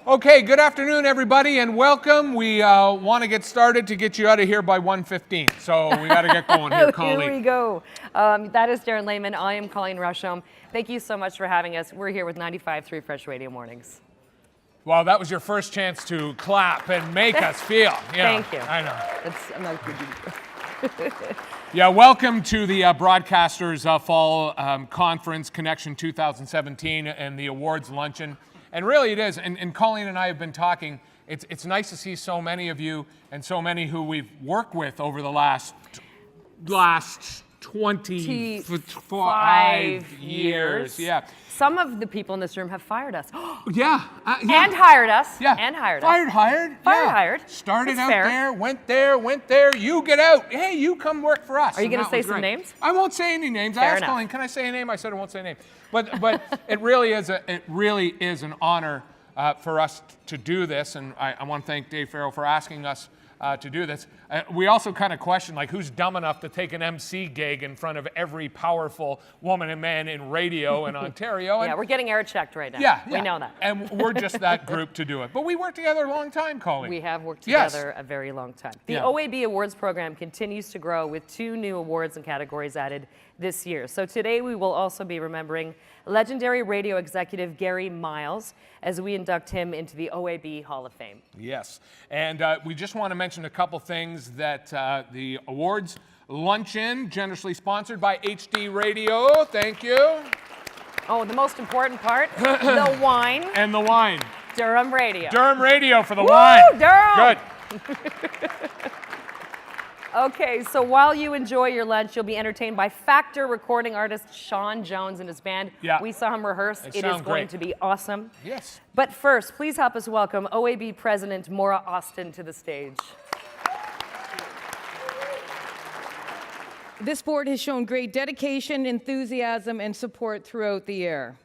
Okay, good afternoon, everybody, and welcome. We want to get started to get you out of here by 1:15, so we got to get going here, Colleen. Here we go. That is Darren Lehman. I am Colleen Rushom. Thank you so much for having us. We're here with 95.3 Fresh Radio Mornings. Well, that was your first chance to clap and make us feel. Thank you. I know. I'm not good. Yeah, welcome to the Broadcasters Fall Conference Connection 2017 and the Awards Luncheon. And really it is, and Colleen and I have been talking, it's nice to see so many of you and so many who we've worked with over the last 25 years. Yeah. Some of the people in this room have fired us. Yeah. And hired us. Yeah. And hired us. Hired. Hired. Started That's out fair. there, went there. You get out. Hey, you come work for us. Are you going to say some great. names? I won't say any names. Fair I asked enough. Colleen, can I say a name? I said I won't say a name. But it really is an honor for us to do this, and I want to thank Dave Farrell for asking us to do this. We also kind of question, like, who's dumb enough to take an MC gig in front of every powerful woman and man in radio in Ontario? And Yeah, we're getting air checked right now. yeah, We know that. And we're just that group to do it. But we worked together a long time, Colleen. We have worked Yes. together a very long time. The Yeah. OAB Awards program continues to grow with 2 new awards and categories added this year. So today we will also be remembering legendary radio executive Gary Miles as we induct him into the OAB Hall of Fame. Yes, and we just want to mention a couple things that the awards luncheon, generously sponsored by HD Radio. Thank you. Oh, the most important part, the wine. And the wine. Durham Radio. Durham Radio for the Woo, wine. Durham! Good. Okay, so while you enjoy your lunch, you'll be entertained by Factor recording artist Sean Jones and his band. Yeah. We saw him rehearse. It is sound going great. to be awesome. Yes. But first, please help us welcome OAB President Maura Austin to the stage. This board has shown great dedication, enthusiasm, and support throughout the year.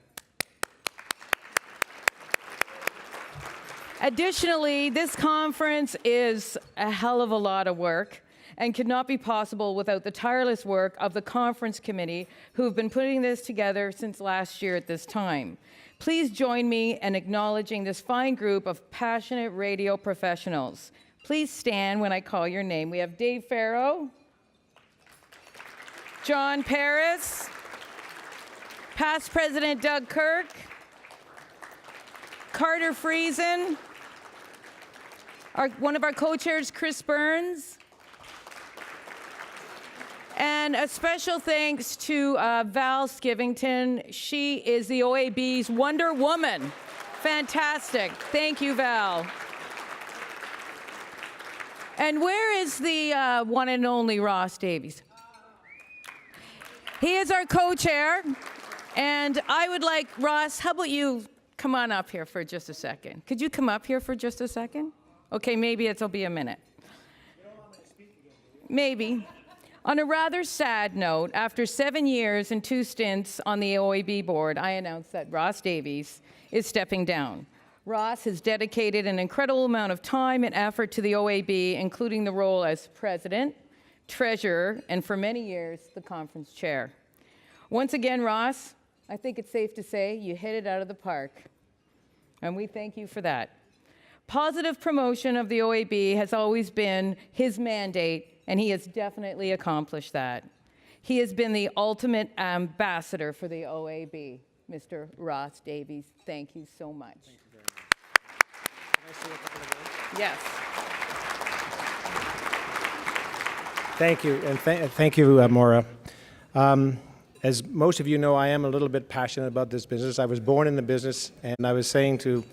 Additionally, this conference is a hell of a lot of work and could not be possible without the tireless work of the conference committee who have been putting this together since last year at this time. Please join me in acknowledging this fine group of passionate radio professionals. Please stand when I call your name. We have Dave Farrell, John Paris, past President Doug Kirk, Carter Friesen, one of our co-chairs, Chris Burns, and a special thanks to Val Skivington. She is the OAB's Wonder Woman. Fantastic. Thank you, Val. And where is the one and only Ross Davies? He is our co-chair, and I would like, Ross, how about you come on up here for just a second? Could you come up here for just a second? Okay, maybe it'll be a minute. Maybe. On a rather sad note, after 7 years and 2 stints on the OAB board, I announced that Ross Davies is stepping down. Ross has dedicated an incredible amount of time and effort to the OAB, including the role as president, treasurer, and for many years, the conference chair. Once again, Ross, I think it's safe to say you hit it out of the park, and we thank you for that. Positive promotion of the OAB has always been his mandate, and he has definitely accomplished that. He has been the ultimate ambassador for the OAB. Mr. Ross Davies, thank you so much. Thank you very much. Can I see a couple of words? Yes. Thank you, and thank you, Maura. As most of you know, I am a little bit passionate about this business. I was born in the business, and I was saying when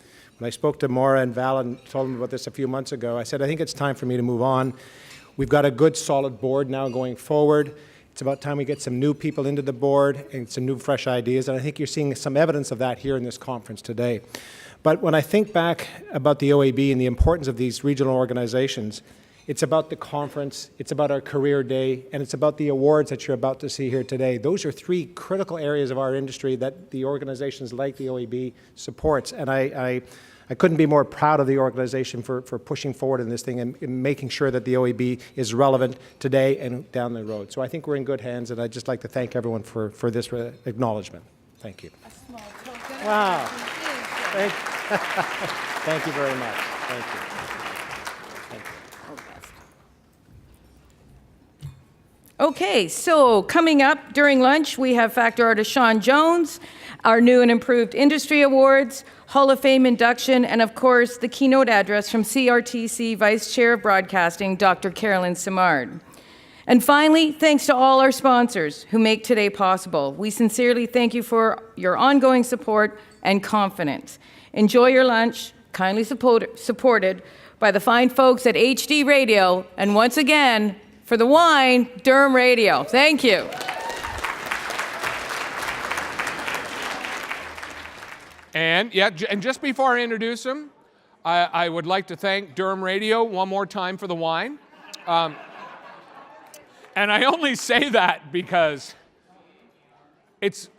I spoke to Maura and Val and told them about this a few months ago, I said, I think it's time for me to move on. We've got a good, solid board now going forward. It's about time we get some new people into the board and some new, fresh ideas, and I think you're seeing some evidence of that here in this conference today. But when I think back about the OAB and the importance of these regional organizations, it's about the conference, it's about our career day, and it's about the awards that you're about to see here today. Those are 3 critical areas of our industry that the organizations like the OAB supports. And I couldn't be more proud of the organization for pushing forward in this thing and making sure that the OAB is relevant today and down the road. So I think we're in good hands, and I'd just like to thank everyone for this acknowledgement. Thank you. A small token. Wow. Thank you. Thank you very much. Thank you. Okay, so coming up during lunch, we have factor artist Sean Jones, our new and improved industry awards, Hall of Fame induction, and of course, the keynote address from CRTC Vice Chair of Broadcasting, Dr. Carolyn Simard. And finally, thanks to all our sponsors who make today possible. We sincerely thank you for your ongoing support and confidence. Enjoy your lunch, kindly supported by the fine folks at HD Radio, and once again, for the wine, Durham Radio. Thank you. And just before I introduce him, I would like to thank Durham Radio one more time for the wine. And I only say that because it's,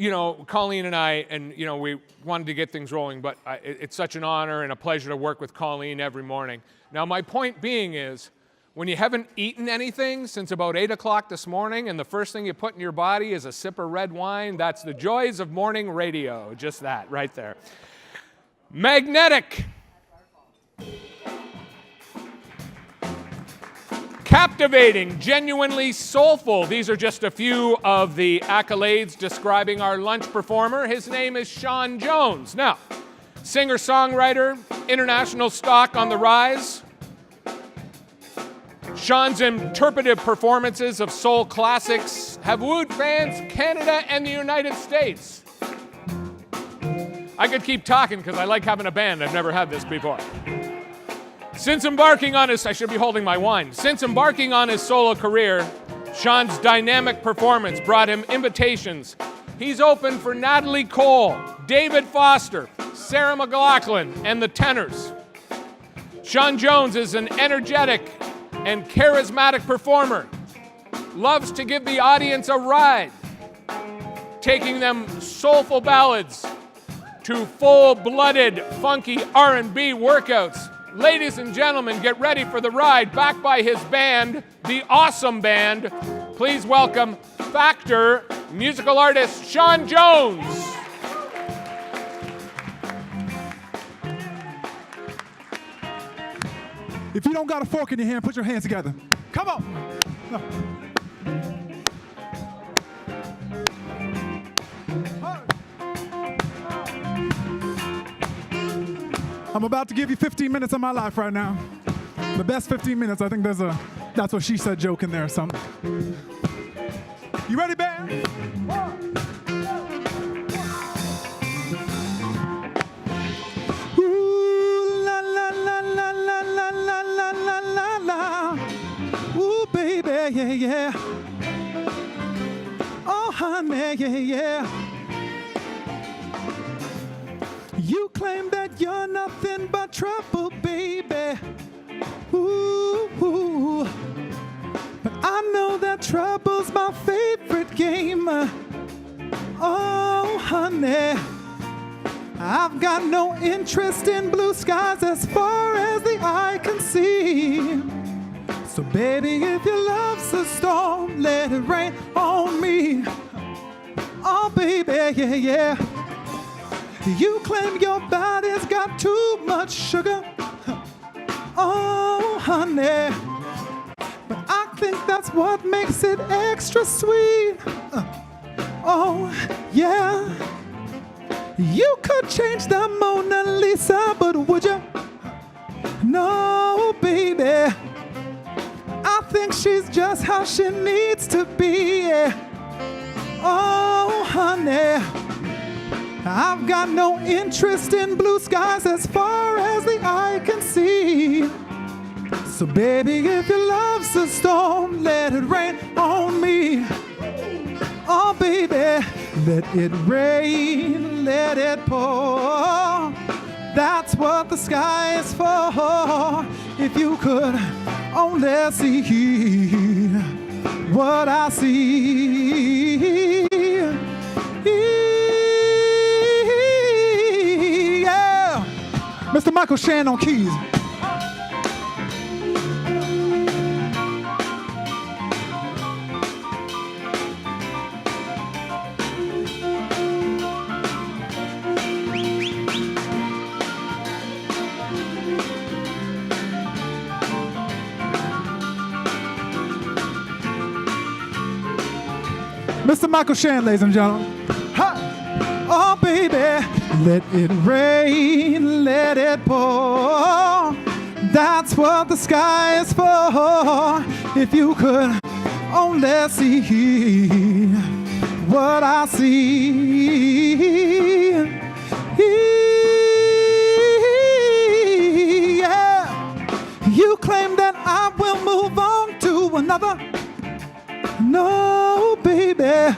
Colleen and I, and, we wanted to get things rolling, but it's such an honor and a pleasure to work with Colleen every morning. Now, my point being is, when you haven't eaten anything since about 8 o'clock this morning and the first thing you put in your body is a sip of red wine, that's the joys of morning radio. Just that right there. Magnetic. Captivating, genuinely soulful. These are just a few of the accolades describing our lunch performer. His name is Sean Jones. Now, singer-songwriter, international stock on the rise. Sean's interpretive performances of soul classics have wooed fans Canada and the United States. I could keep talking because I like having a band. I've never had this before. Since embarking on his solo career, Sean's dynamic performance brought him invitations. He's opened for Natalie Cole, David Foster, Sarah McLachlan, and the Tenors. Sean Jones is an energetic and charismatic performer, loves to give the audience a ride, taking them soulful ballads to full-blooded, funky R&B workouts. Ladies and gentlemen, get ready for the ride, backed by his band, the Awesome Band. Please welcome Factor musical artist Sean Jones. If you don't got a fork in your hand, put your hands together. Come on. I'm about to give you 15 minutes of my life right now. The best 15 minutes. I think that's what she said joke in there or something. You ready, band? Yeah, yeah. Oh, honey, yeah, yeah. You claim that you're nothing but trouble, baby. Ooh, ooh. But I know that trouble's my favorite game. Oh, honey, I've got no interest in blue skies as far as the eye can see. So baby, if your love's a storm, let it rain on me. Oh baby, yeah, yeah. You claim your body's got too much sugar. Oh honey, but I think that's what makes it extra sweet. Oh yeah. You could change the Mona Lisa, but would you? No, baby. I think she's just how she needs to be. Oh, honey, I've got no interest in blue skies as far as the eye can see. So, baby, if your love's a storm, let it rain on me. Oh, baby, let it rain, let it pour. That's what the sky is for. If you could only see what I see. Yeah. Mr. Michael Shan on keys. Mr. Michael Shan, ladies and gentlemen. Ha! Oh, baby, let it rain, let it pour. That's what the sky is for. If you could only see what I see. Yeah. You claim that I will move on to another. No, baby.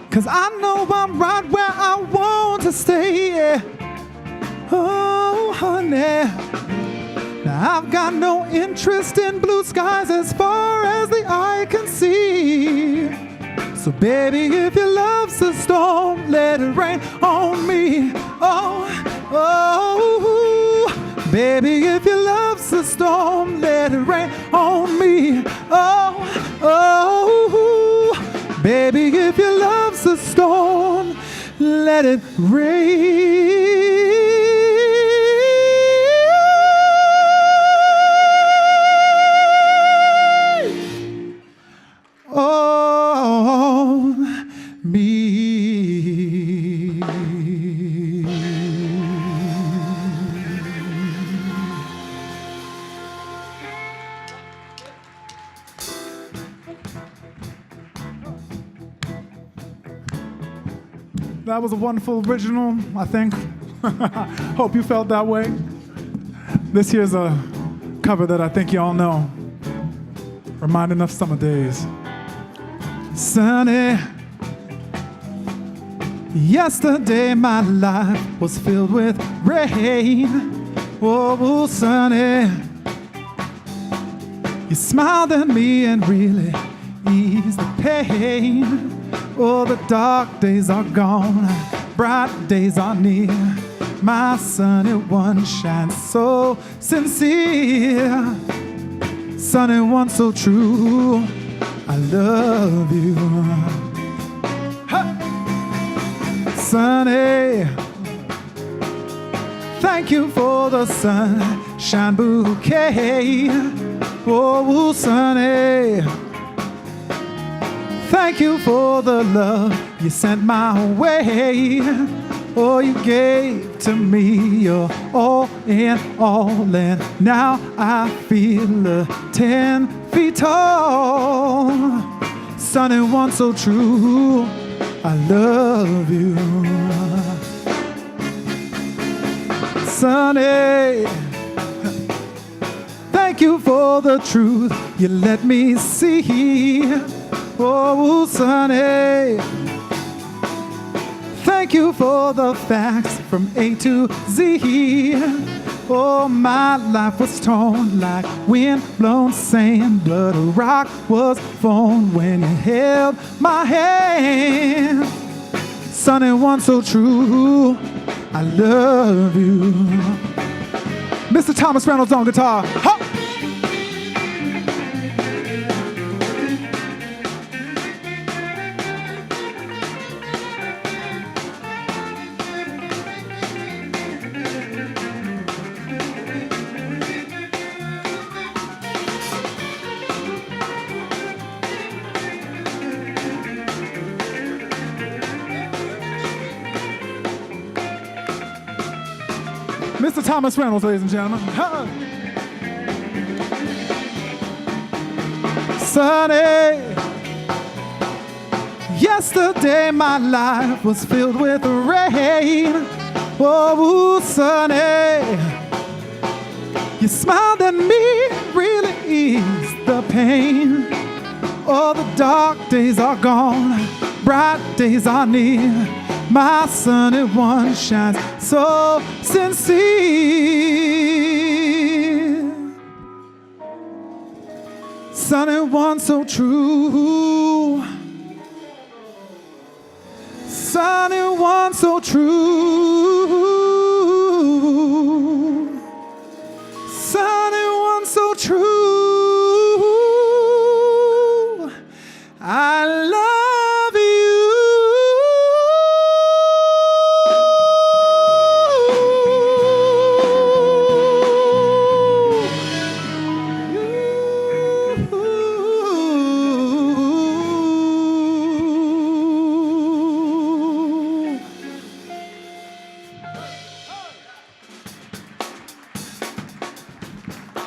'Cause I know I'm right where I want to stay. Yeah. Oh, honey. Now I've got no interest in blue skies as far as the eye can see. So baby, if your love's a storm, let it rain on me. Oh, oh, baby, if your love's a storm, let it rain on me. Oh, oh, baby, if your love's a storm, let it rain. That was a wonderful original, I think. Hope you felt that way. This here's a cover that I think you all know, reminding of summer days. Sunny, yesterday my life was filled with rain. Oh, sunny, you smiled at me and really eased the pain. Oh, the dark days are gone, bright days are near. My sunny one shines so sincere, sunny one so true. I love you. Ha! Sunny, thank you for the sunshine bouquet. Oh, sunny, thank you for the love you sent my way. Oh, you gave to me your all in all, and now I feel 10 feet tall. Sunny one so true, I love you. Sunny, thank you for the truth you let me see. Oh, sunny, thank you for the facts from A to Z. Oh, my life was torn like wind-blown sand, but a rock was formed when you held my hand. Sunny one so true, I love you. Mr. Thomas Reynolds on guitar. Huh! Mr. Thomas Reynolds, ladies and gentlemen. Huh. Sunny, yesterday my life was filled with rain. Oh, sunny, you smiled at me, really eased the pain. All the dark days are gone, bright days are near. My sunny one shines so sincere. Sunny one so true. Sunny one so true. Sunny one so true. I love you.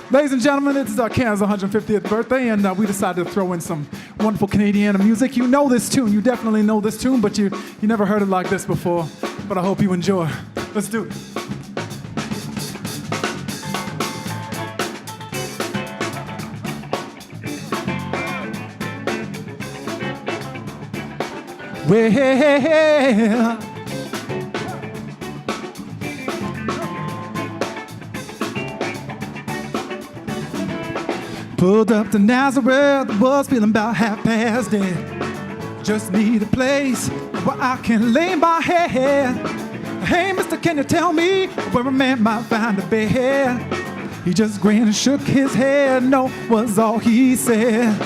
Ladies and gentlemen, this is Ken's 150th birthday, and we decided to throw in some wonderful Canadian music. You know this tune. You definitely know this tune, but you never heard it like this before. But I hope you enjoy. Let's do it. Well, pulled up to Nazareth, was feeling about half past dead. Just need a place where I can lay my head. Hey, mister, can you tell me where a man might find a bed? He just grinned and shook his head, no was all he said.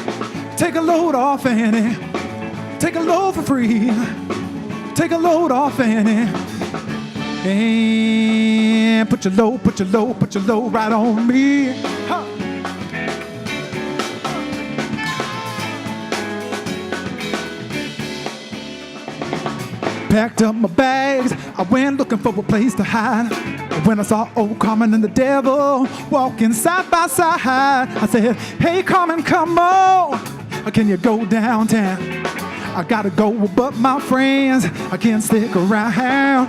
Take a load off, Annie. Take a load for free. Take a load off, Annie. And put your load right on me. Huh. Packed up my bags, I went looking for a place to hide. When I saw old Carmen and the devil walking side by side, I said, hey Carmen, come on, can you go downtown? I gotta go, but my friends, I can't stick around.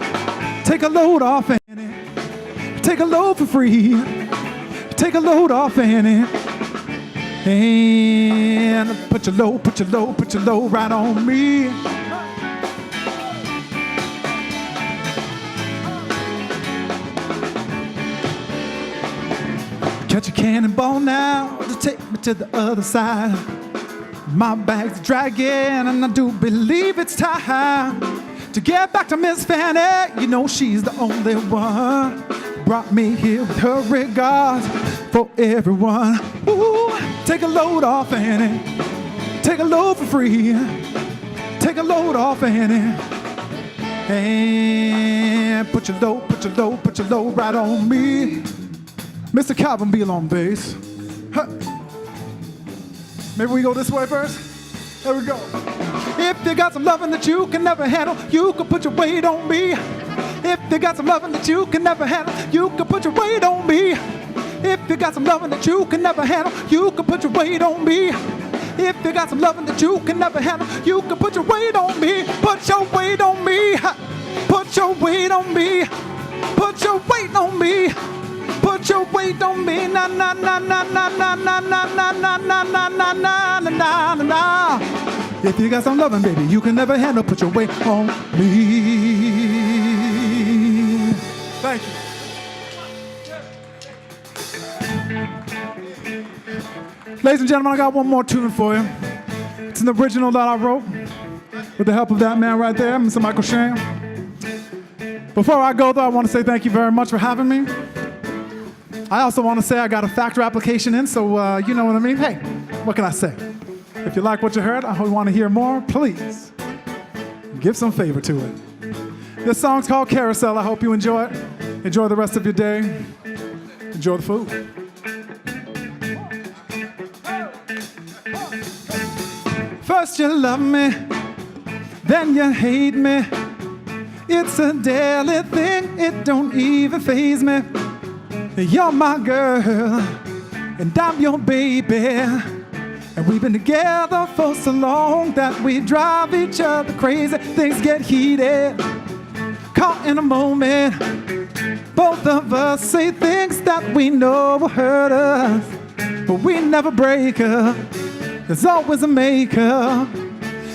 Take a load off, Annie. Take a load for free. Take a load off, Annie. And put your load right on me. Catch a cannonball now to take me to the other side. My bag's dragging and I do believe it's time to get back to Miss Fanny. You know she's the only one. Brought me here with her regards for everyone. Ooh, take a load off, Annie. Take a load for free. Take a load off, Annie. And put your load right on me. Mr. Calvin Beal on bass. Huh. Maybe we go this way first? There we go. If you got some loving that you can never handle, you can put your weight on me. If you got some loving that you can never handle, you can put your weight on me. If you got some loving that you can never handle, you can put your weight on me. If you got some loving that you can never handle, you can put your weight on me. Put your weight on me. Put your weight on me. Put your weight on me. Put your weight on me, na na na na na na na na na na na na na na na na. If you got some loving, baby, you can never handle. Put your weight on me. Thank you. Ladies and gentlemen, I got one more tune for you. It's an original that I wrote with the help of that man right there, Mr. Michael Shane. Before I go, though, I want to say thank you very much for having me. I also want to say I got a factor application in, so you know what I mean. Hey, what can I say? If you like what you heard, I hope you want to hear more, please give some favor to it. This song's called Carousel. I hope you enjoy it. Enjoy the rest of your day. Enjoy the food. First you love me, then you hate me. It's a daily thing, it don't even faze me. You're my girl, and I'm your baby. And we've been together for so long that we drive each other crazy. Things get heated, caught in a moment. Both of us say things that we know will hurt us, but we never break up. There's always a maker.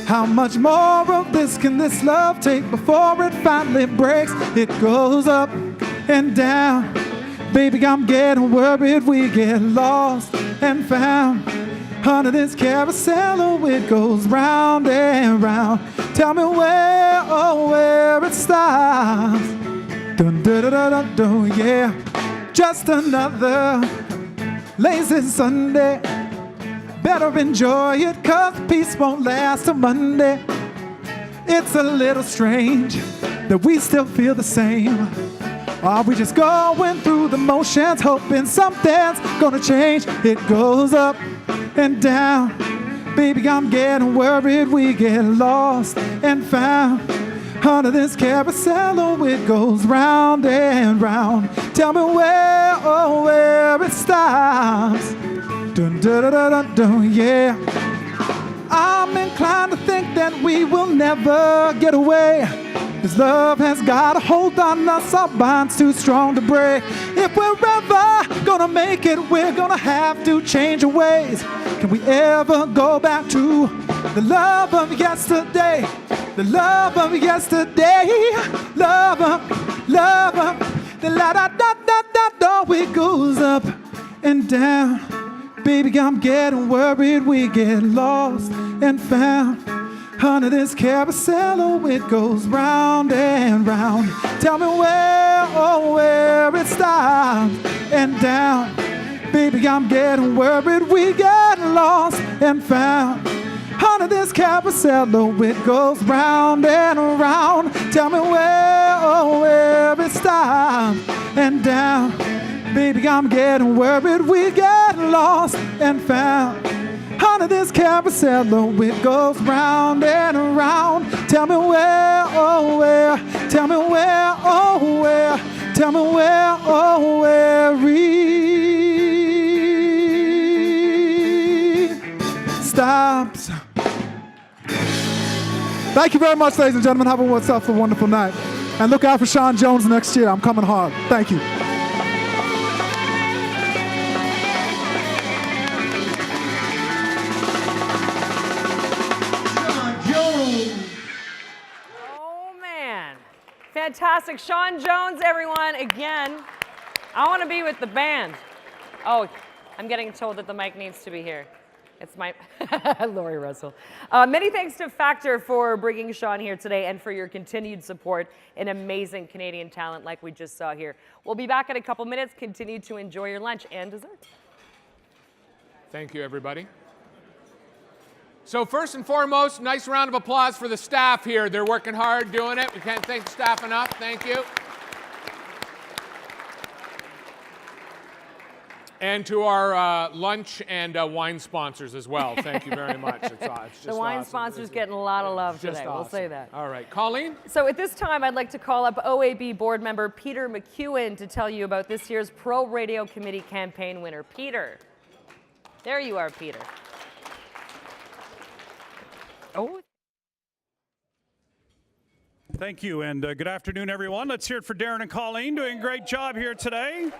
How much more of this can this love take before it finally breaks? It goes up and down. Baby, I'm getting worried we get lost and found under this carousel. Oh, it goes round and round. Tell me where, oh, where it stops. Dun, dun, dun, dun, dun, dun, yeah. Just another lazy Sunday. Better enjoy it, 'cause peace won't last till Monday. It's a little strange that we still feel the same. Are we just going through the motions, hoping something's gonna change? It goes up and down. Baby, I'm getting worried we get lost and found Under this carousel, oh, it goes round and round. Tell me where, oh, where it stops. Dun, dun, dun, dun, dun, dun, yeah. I'm inclined to think that we will never get away. This love has got a hold on us, our bond's too strong to break. If we're ever gonna make it, we're gonna have to change our ways. Can we ever go back to the love of yesterday? The love of yesterday. Love of, the la da da da da da. It goes up and down. Baby, I'm getting worried we get lost and found. Under this carousel, oh, it goes round and round. Tell me where, oh, where it stops and down. Baby, I'm getting worried we get lost and found. Under this carousel, oh, it goes round and around. Tell me where, oh, where it stops and down. Baby, I'm getting worried we get lost and found. Under this carousel, oh, it goes round and around. Tell me where, oh, where. Tell me where, oh, where. Tell me where, oh, where it stops. Thank you very much, ladies and gentlemen. Have yourself a wonderful night. And look out for Sean Jones next year. I'm coming hard. Thank you. Fantastic. Sean Jones, everyone, again. I want to be with the band. Oh, I'm getting told that the mic needs to be here. It's my, Lori Russell. Many thanks to Factor for bringing Sean here today and for your continued support in amazing Canadian talent like we just saw here. We'll be back in a couple minutes. Continue to enjoy your lunch and dessert. Thank you, everybody. So first and foremost, nice round of applause for the staff here. They're working hard doing it. We can't thank the staff enough. Thank you. And to our lunch and wine sponsors as well. Thank you very much. It's just the wine awesome. Sponsor's getting a lot of love today. Awesome. We'll say that. All right, Colleen? So at this time, I'd like to call up OAB board member Peter McEwen to tell you about this year's Pro Radio Committee campaign winner. Peter. There you are, Peter. Oh. Thank you, and good afternoon, everyone. Let's hear it for Darren and Colleen, doing a great job here today.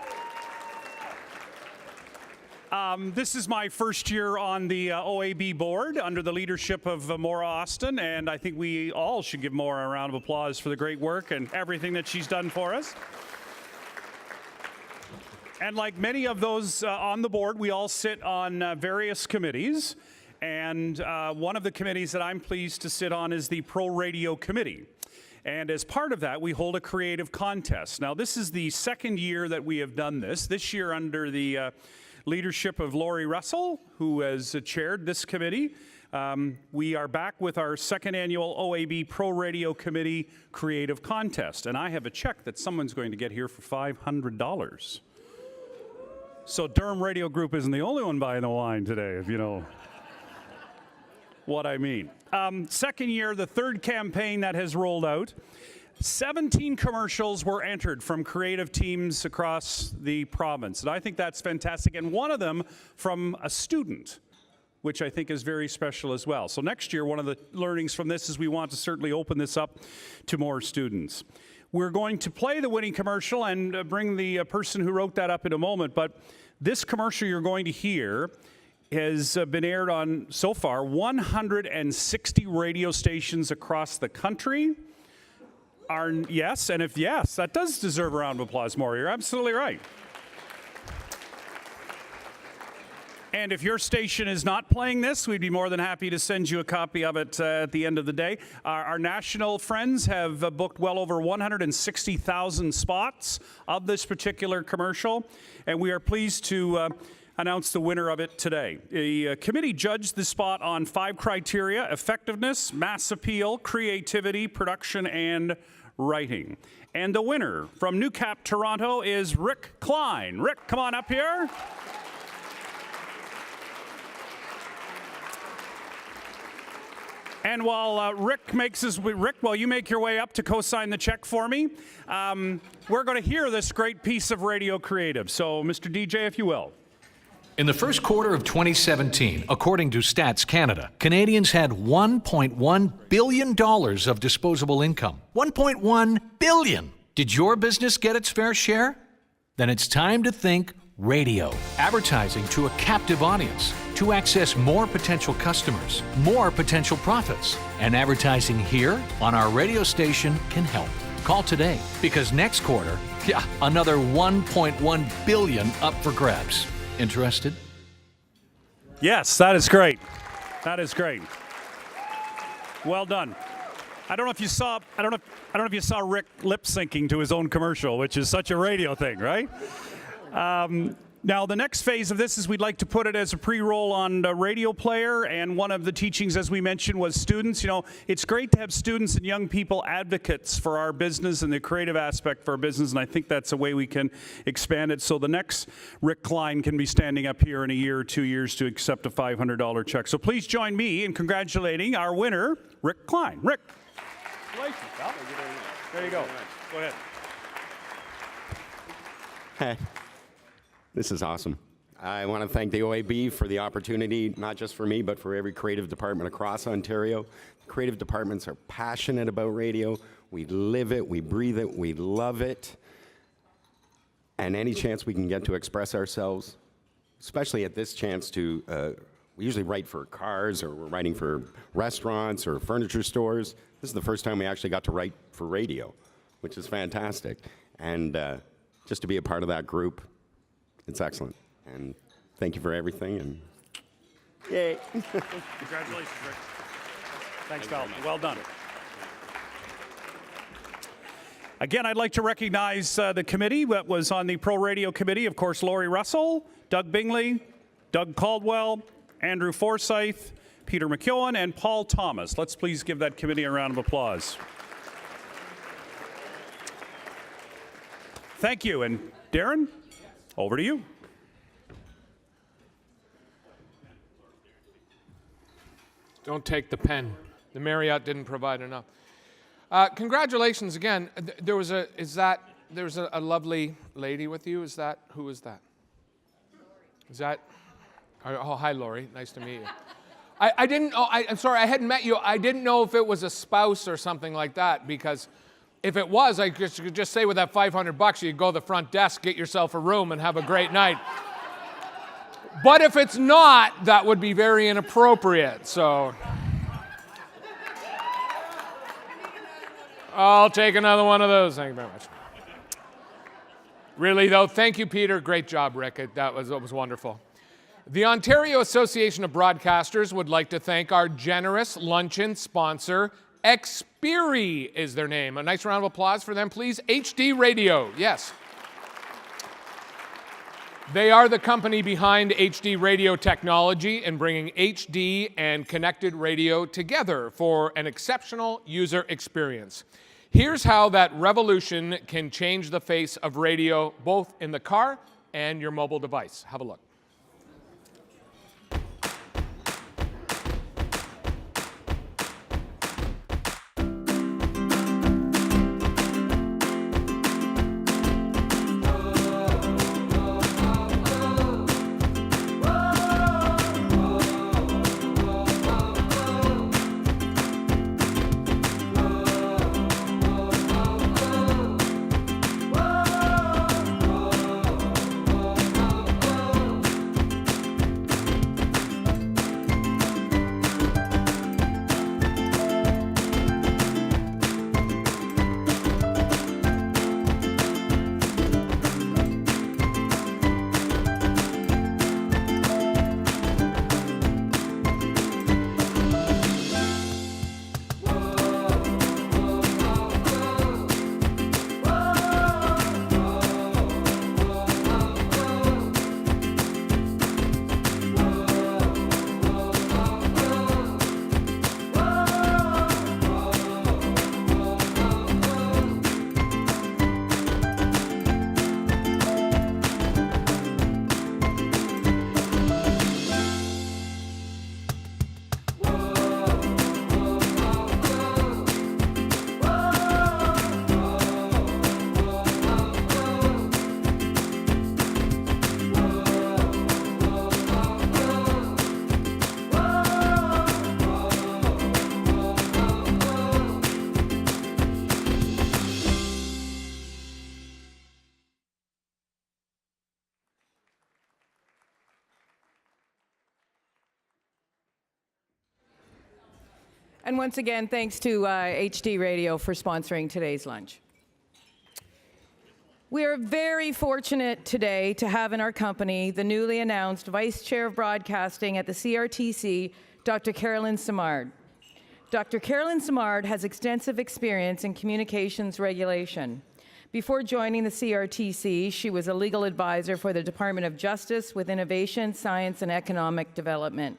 This is my first year on the OAB board under the leadership of Maura Austin, and I think we all should give Maura a round of applause for the great work and everything that she's done for us. And like many of those on the board, we all sit on various committees. And one of the committees that I'm pleased to sit on is the Pro Radio Committee. And as part of that, we hold a creative contest. Now, this is the second year that we have done this. This year under the leadership of Lori Russell, who has chaired this committee. We are back with our second annual OAB Pro Radio Committee Creative Contest. And I have a check that someone's going to get here for $500. So Durham Radio Group isn't the only one buying the wine today, if you know what I mean. Second year, the third campaign that has rolled out. 17 commercials were entered from creative teams across the province. And I think that's fantastic. And one of them from a student, which I think is very special as well. So next year, one of the learnings from this is we want to certainly open this up to more students. We're going to play the winning commercial and bring the person who wrote that up in a moment. But this commercial you're going to hear has been aired on, so far, 160 radio stations across the country. Yes, and if yes, that does deserve a round of applause, Maura. You're absolutely right. And if your station is not playing this, we'd be more than happy to send you a copy of it at the end of the day. Our national friends have booked well over 160,000 spots of this particular commercial, and we are pleased to announce the winner of it today. The committee judged the spot on 5 criteria: effectiveness, mass appeal, creativity, production, and writing. And the winner from Newcap, Toronto is Rick Klein. Rick, come on up here. And while Rick, while you make your way up to co-sign the check for me, we're going to hear this great piece of radio creative. So, Mr. DJ, if you will. In the first quarter of 2017, according to Stats Canada, Canadians had $1.1 billion of disposable income. $1.1 billion. Did your business get its fair share? Then it's time to think radio. Advertising to a captive audience to access more potential customers, more potential profits. And advertising here on our radio station can help. Call today, because next quarter, another $1.1 billion up for grabs. Interested? Yes, that is great. That is great. Well done. I don't know if you saw Rick lip syncing to his own commercial, which is such a radio thing, right? Now, the next phase of this is we'd like to put it as a pre-roll on the radio player, and one of the teachings, as we mentioned, was students. You know, it's great to have students and young people advocates for our business and the creative aspect for our business, and I think that's a way we can expand it. So the next Rick Klein can be standing up here in a year or 2 years to accept a $500 check. So please join me in congratulating our winner, Rick Klein. Rick. Congratulations, pal. There you go. Go ahead. Hey. This is awesome. I want to thank the OAB for the opportunity, not just for me, but for every creative department across Ontario. Creative departments are passionate about radio. We live it, we breathe it, we love it. And any chance we can get to express ourselves, especially at this chance to, we usually write for cars, or we're writing for restaurants or furniture stores. This is the first time we actually got to write for radio, which is fantastic. And just to be a part of that group, it's excellent, and thank you for everything, and yay. Congratulations, Rick. Thanks, pal. Well done. Again, I'd like to recognize the committee that was on the Pro Radio Committee. Of course, Laurie Russell, Doug Bingley, Doug Caldwell, Andrew Forsyth, Peter McKeown, and Paul Thomas. Let's please give that committee a round of applause. Thank you, and Darren? Over to you. Don't take the pen. The Marriott didn't provide enough. Congratulations again. There was a lovely lady with you. Who is that? Is that? Oh, hi, Lori. Nice to meet you. I didn't know. I'm sorry, I hadn't met you. I didn't know if it was a spouse or something like that, because if it was, I could just say with that $500, you go to the front desk, get yourself a room, and have a great night. But if it's not, that would be very inappropriate, so. I'll take another one of those. Thank you very much. Really, though, thank you, Peter. Great job, Rick. That was wonderful. The Ontario Association of Broadcasters would like to thank our generous luncheon sponsor, Xperi is their name. A nice round of applause for them, please. HD Radio, yes. They are the company behind HD radio technology and bringing HD and connected radio together for an exceptional user experience. Here's how that revolution can change the face of radio, both in the car and your mobile device. Have a look. And once again, thanks to HD Radio for sponsoring today's lunch. We are very fortunate today to have in our company the newly announced Vice Chair of Broadcasting at the CRTC, Dr. Carolyn Simard. Dr. Carolyn Simard has extensive experience in communications regulation. Before joining the CRTC, she was a legal advisor for the Department of Justice with Innovation, Science and Economic Development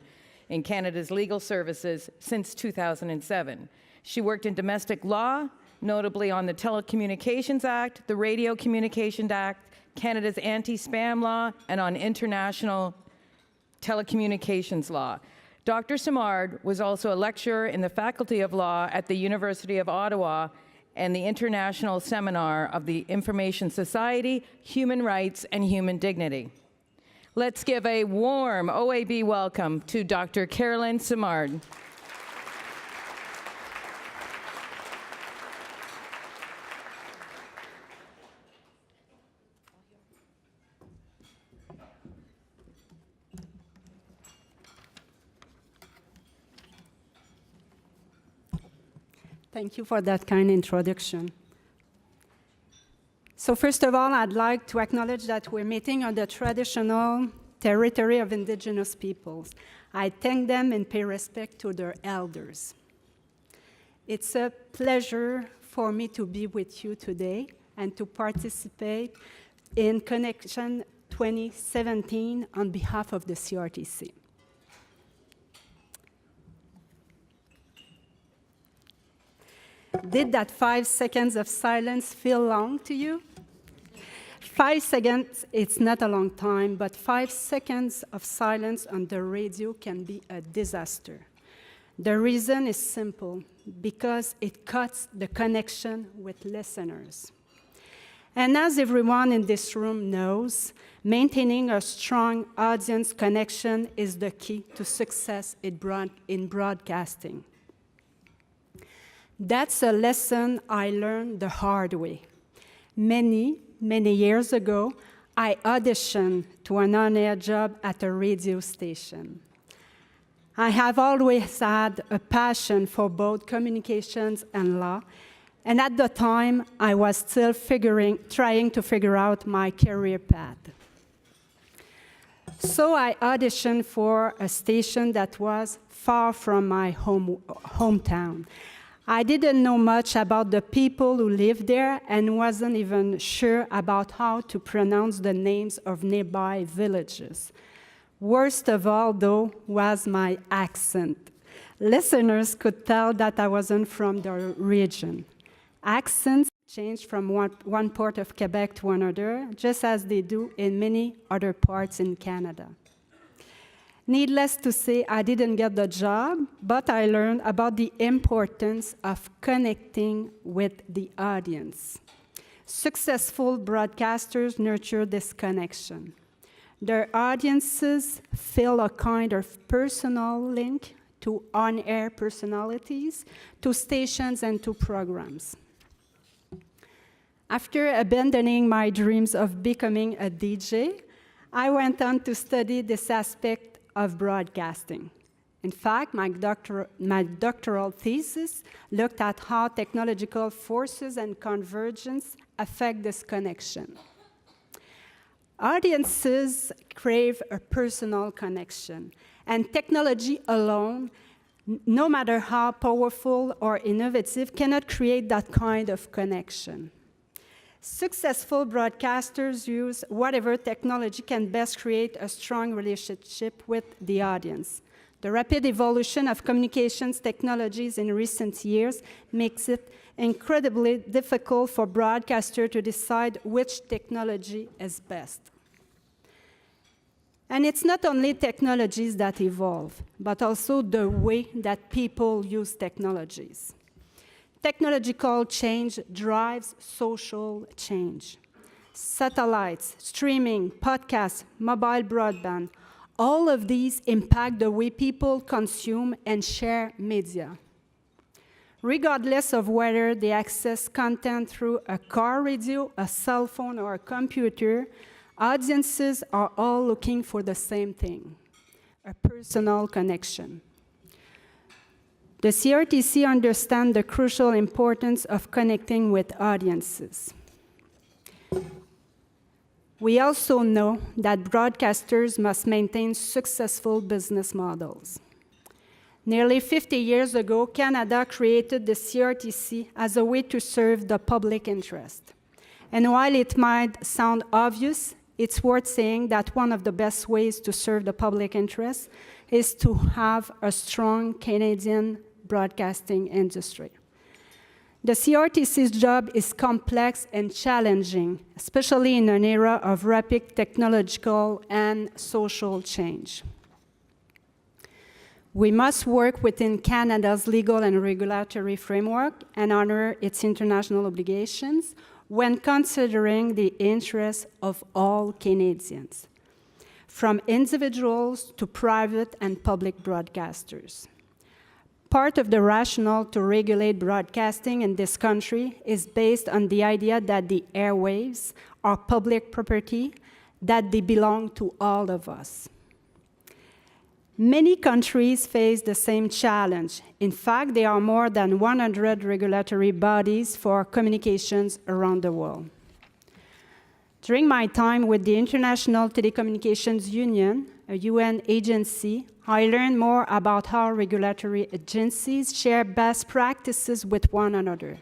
in Canada's legal services since 2007. She worked in domestic law, notably on the Telecommunications Act, the Radio Communications Act, Canada's anti-spam law, and on international telecommunications law. Dr. Simard was also a lecturer in the Faculty of Law at the University of Ottawa and the International Seminar of the Information Society, Human Rights and Human Dignity. Let's give a warm OAB welcome to Dr. Carolyn Simard. Thank you for that kind introduction. So first of all, I'd like to acknowledge that we're meeting on the traditional territory of Indigenous peoples. I thank them and pay respect to their elders. It's a pleasure for me to be with you today and to participate in Connection 2017 on behalf of the CRTC. Did that 5 seconds of silence feel long to you? 5 seconds, it's not a long time, but 5 seconds of silence on the radio can be a disaster. The reason is simple, because it cuts the connection with listeners. And as everyone in this room knows, maintaining a strong audience connection is the key to success in broadcasting. That's a lesson I learned the hard way. Many years ago, I auditioned to an on-air job at a radio station. I have always had a passion for both communications and law, and at the time, I was still trying to figure out my career path. So I auditioned for a station that was far from my hometown. I didn't know much about the people who lived there and wasn't even sure about how to pronounce the names of nearby villages. Worst of all, though, was my accent. Listeners could tell that I wasn't from the region. Accents change from one part of Quebec to another, just as they do in many other parts in Canada. Needless to say, I didn't get the job, but I learned about the importance of connecting with the audience. Successful broadcasters nurture this connection. Their audiences feel a kind of personal link to on-air personalities, to stations, and to programs. After abandoning my dreams of becoming a DJ, I went on to study this aspect of broadcasting. In fact, my doctoral thesis looked at how technological forces and convergence affect this connection. Audiences crave a personal connection, and technology alone, no matter how powerful or innovative, cannot create that kind of connection. Successful broadcasters use whatever technology can best create a strong relationship with the audience. The rapid evolution of communications technologies in recent years makes it incredibly difficult for broadcasters to decide which technology is best. And it's not only technologies that evolve, but also the way that people use technologies. Technological change drives social change. Satellites, streaming, podcasts, mobile broadband, all of these impact the way people consume and share media. Regardless of whether they access content through a car radio, a cell phone, or a computer, audiences are all looking for the same thing, a personal connection. The CRTC understands the crucial importance of connecting with audiences. We also know that broadcasters must maintain successful business models. Nearly 50 years ago, Canada created the CRTC as a way to serve the public interest. And while it might sound obvious, it's worth saying that one of the best ways to serve the public interest is to have a strong Canadian broadcasting industry. The CRTC's job is complex and challenging, especially in an era of rapid technological and social change. We must work within Canada's legal and regulatory framework and honor its international obligations when considering the interests of all Canadians, from individuals to private and public broadcasters. Part of the rationale to regulate broadcasting in this country is based on the idea that the airwaves are public property, that they belong to all of us. Many countries face the same challenge. In fact, there are more than 100 regulatory bodies for communications around the world. During my time with the International Telecommunications Union, a UN agency, I learned more about how regulatory agencies share best practices with one another.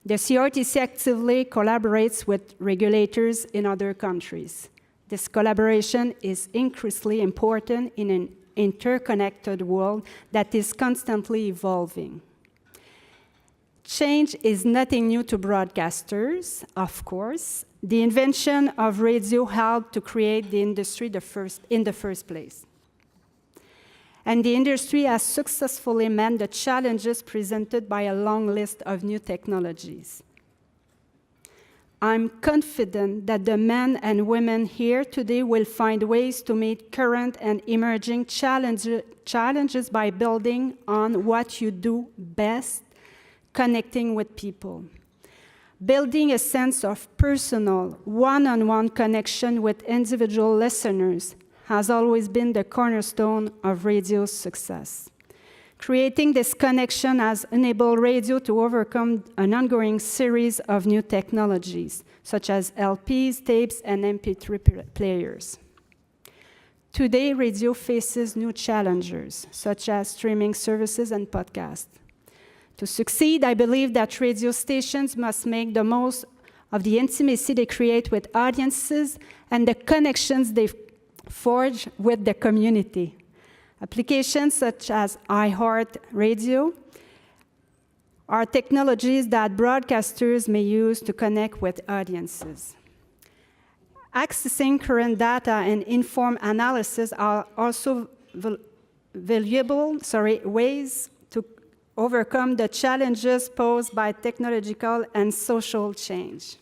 The CRTC actively collaborates with regulators in other countries. This collaboration is increasingly important in an interconnected world that is constantly evolving. Change is nothing new to broadcasters, of course. The invention of radio helped to create the industry in the first place. And the industry has successfully met the challenges presented by a long list of new technologies. I'm confident that the men and women here today will find ways to meet current and emerging challenges by building on what you do best, connecting with people. Building a sense of personal, one-on-one connection with individual listeners has always been the cornerstone of radio's success. Creating this connection has enabled radio to overcome an ongoing series of new technologies, such as LPs, tapes, and MP3 players. Today, radio faces new challengers, such as streaming services and podcasts. To succeed, I believe that radio stations must make the most of the intimacy they create with audiences and the connections they forge with the community. Applications such as iHeartRadio are technologies that broadcasters may use to connect with audiences. Accessing current data and informed analysis are also valuable ways to overcome the challenges posed by technological and social change.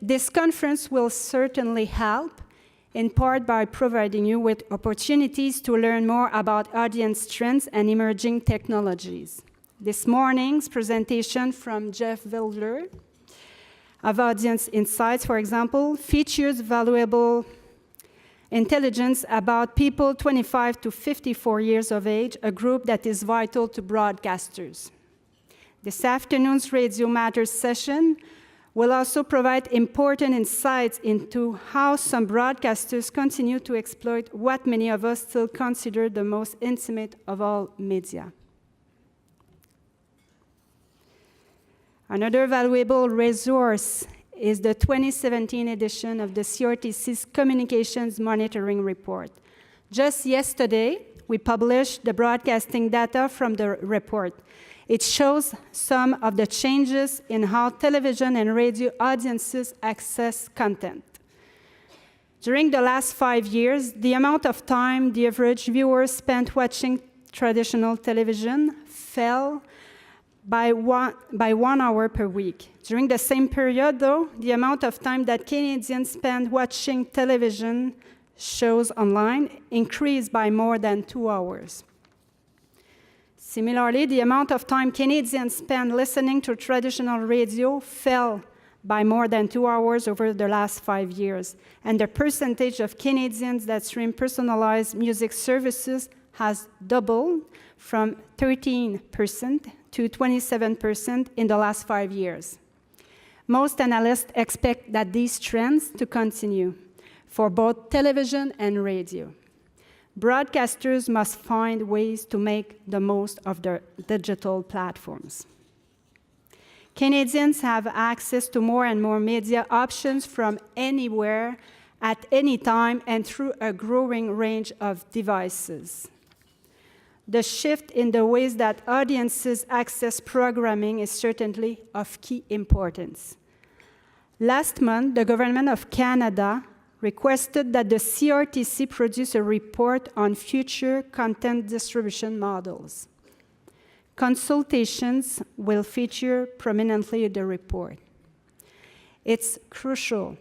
This conference will certainly help, in part by providing you with opportunities to learn more about audience trends and emerging technologies. This morning's presentation from Jeff Wildler of Audience Insights, for example, features valuable intelligence about people 25 to 54 years of age, a group that is vital to broadcasters. This afternoon's Radio Matters session will also provide important insights into how some broadcasters continue to exploit what many of us still consider the most intimate of all media. Another valuable resource is the 2017 edition of the CRTC's Communications Monitoring Report. Just yesterday, we published the broadcasting data from the report. It shows some of the changes in how television and radio audiences access content. During the last 5 years, the amount of time the average viewer spent watching traditional television fell by one hour per week. During the same period, though, the amount of time that Canadians spend watching television shows online increased by more than 2 hours. Similarly, the amount of time Canadians spend listening to traditional radio fell by more than 2 hours over the last 5 years, and the percentage of Canadians that stream personalized music services has doubled from 13% to 27% in the last 5 years. Most analysts expect that these trends to continue for both television and radio. Broadcasters must find ways to make the most of their digital platforms. Canadians have access to more and more media options from anywhere, at any time, and through a growing range of devices. The shift in the ways that audiences access programming is certainly of key importance. Last month, the Government of Canada requested that the CRTC produce a report on future content distribution models. Consultations will feature prominently in the report. It's crucial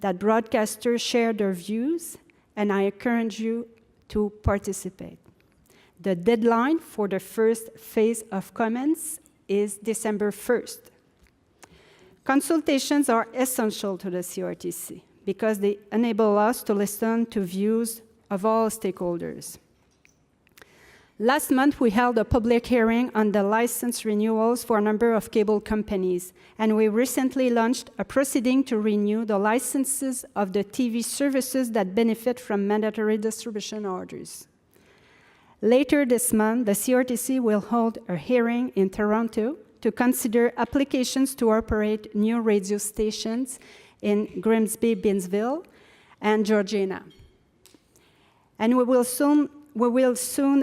that broadcasters share their views, and I encourage you to participate. The deadline for the first phase of comments is December 1st. Consultations are essential to the CRTC because they enable us to listen to views of all stakeholders. Last month, we held a public hearing on the license renewals for a number of cable companies, and we recently launched a proceeding to renew the licenses of the TV services that benefit from mandatory distribution orders. Later this month, the CRTC will hold a hearing in Toronto to consider applications to operate new radio stations in Grimsby, Binsville, and Georgiana. And we will soon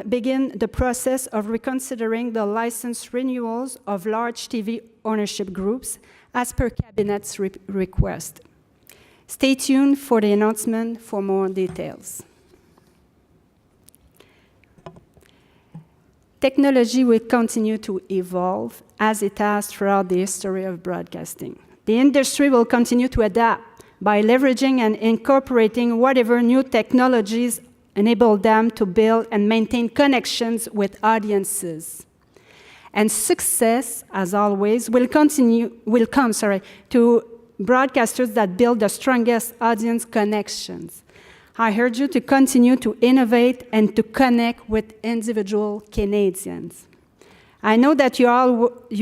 begin the process of reconsidering the license renewals of large TV ownership groups as per Cabinet's request. Stay tuned for the announcement for more details. Technology will continue to evolve as it has throughout the history of broadcasting. The industry will continue to adapt by leveraging and incorporating whatever new technologies enable them to build and maintain connections with audiences. And success, as always, will come to broadcasters that build the strongest audience connections. I urge you to continue to innovate and to connect with individual Canadians. I know that you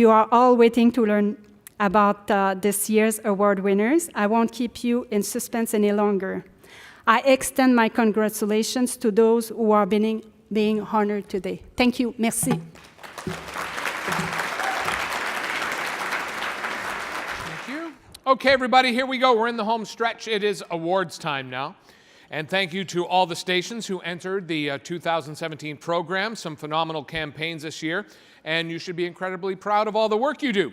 are all waiting to learn about this year's award winners. I won't keep you in suspense any longer. I extend my congratulations to those who are being honored today. Thank you. Merci. Thank you. Okay, everybody, here we go. We're in the home stretch. It is awards time now. And thank you to all the stations who entered the 2017 program. Some phenomenal campaigns this year, and you should be incredibly proud of all the work you do.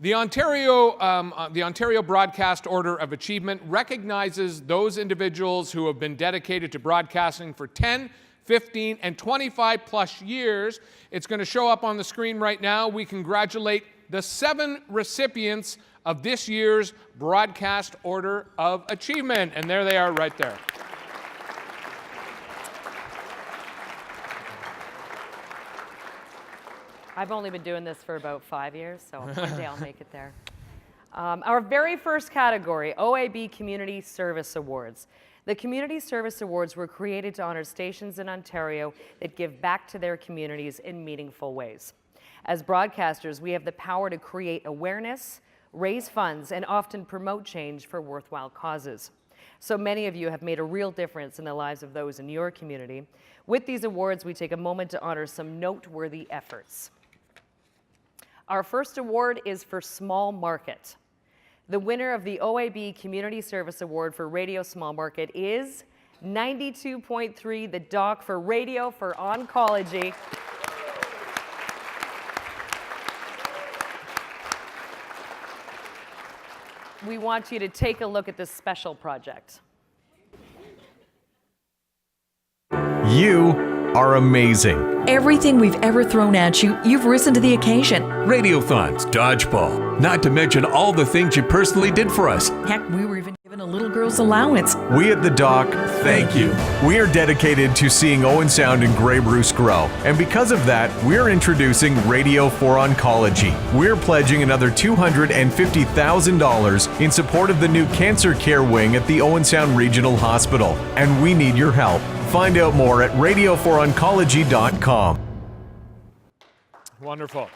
The Ontario Broadcast Order of Achievement recognizes those individuals who have been dedicated to broadcasting for 10, 15, and 25 plus years. It's going to show up on the screen right now. We congratulate the 7 recipients of this year's Broadcast Order of Achievement. And there they are right there. I've only been doing this for about 5 years, so one day I'll make it there. Our very first category, OAB Community Service Awards. The Community Service Awards were created to honor stations in Ontario that give back to their communities in meaningful ways. As broadcasters, we have the power to create awareness, raise funds, and often promote change for worthwhile causes. So many of you have made a real difference in the lives of those in your community. With these awards, we take a moment to honor some noteworthy efforts. Our first award is for Small Market. The winner of the OAB Community Service Award for Radio Small Market is 92.3, the doc for Radio for Oncology. We want you to take a look at this special project. You are amazing. Everything we've ever thrown at you, you've risen to the occasion. Radiothons, dodgeball, not to mention all the things you personally did for us. Heck, we were even given a little girl's allowance. We at the Dock, thank you. We are dedicated to seeing Owen Sound and Grey Bruce grow. And because of that, we're introducing Radio for Oncology. We're pledging another $250,000 in support of the new cancer care wing at the Owen Sound Regional Hospital. And we need your help. Find out more at radio4oncology.com. Wonderful.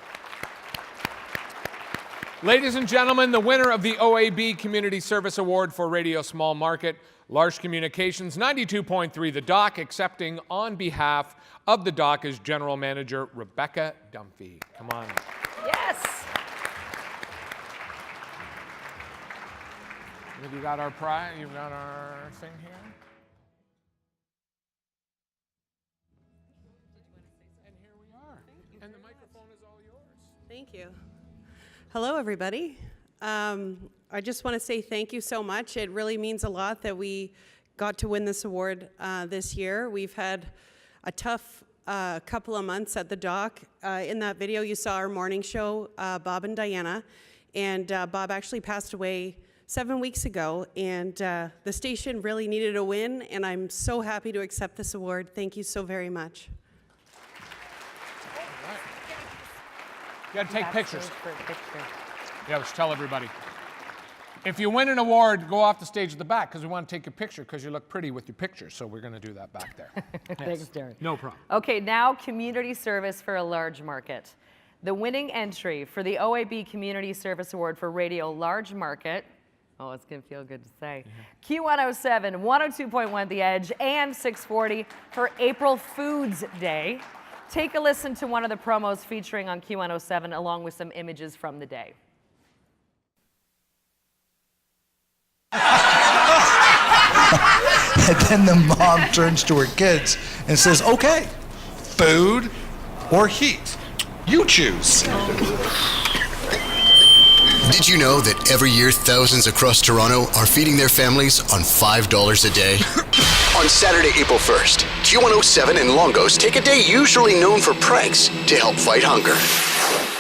Ladies and gentlemen, the winner of the OAB Community Service Award for Radio Small Market, Large Communications, 92.3 The Dock, accepting on behalf of the Dock is General Manager Rebecca Dunphy. Come on. Yes. Have you got our prize? You've got our thing here? And here we are. And the microphone is all yours. Thank you. Hello, everybody. I just want to say thank you so much. It really means a lot that we got to win this award this year. We've had a tough couple of months at the Dock. In that video, you saw our morning show, Bob and Diana. And Bob actually passed away 7 weeks ago. And the station really needed a win. And I'm so happy to accept this award. Thank you so very much. You got to take pictures. For a picture. Yeah, let's tell everybody. If you win an award, go off the stage at the back because we want to take your picture because you look pretty with your picture. So we're going to do that back there. Thanks, Darren. No problem. Okay, now community service for a large market. The winning entry for the OAB Community Service Award for Radio Large Market. Oh, it's going to feel good to say. Q107, 102.1 The Edge, and 640 for April Foods Day. Take a listen to one of the promos featuring on Q107 along with some images from the day. And then the mom turns to her kids and says, okay, food or heat, you choose. Did you know that every year thousands across Toronto are feeding their families on $5 a day? On Saturday, April 1st, Q107 and Longos take a day usually known for pranks to help fight hunger.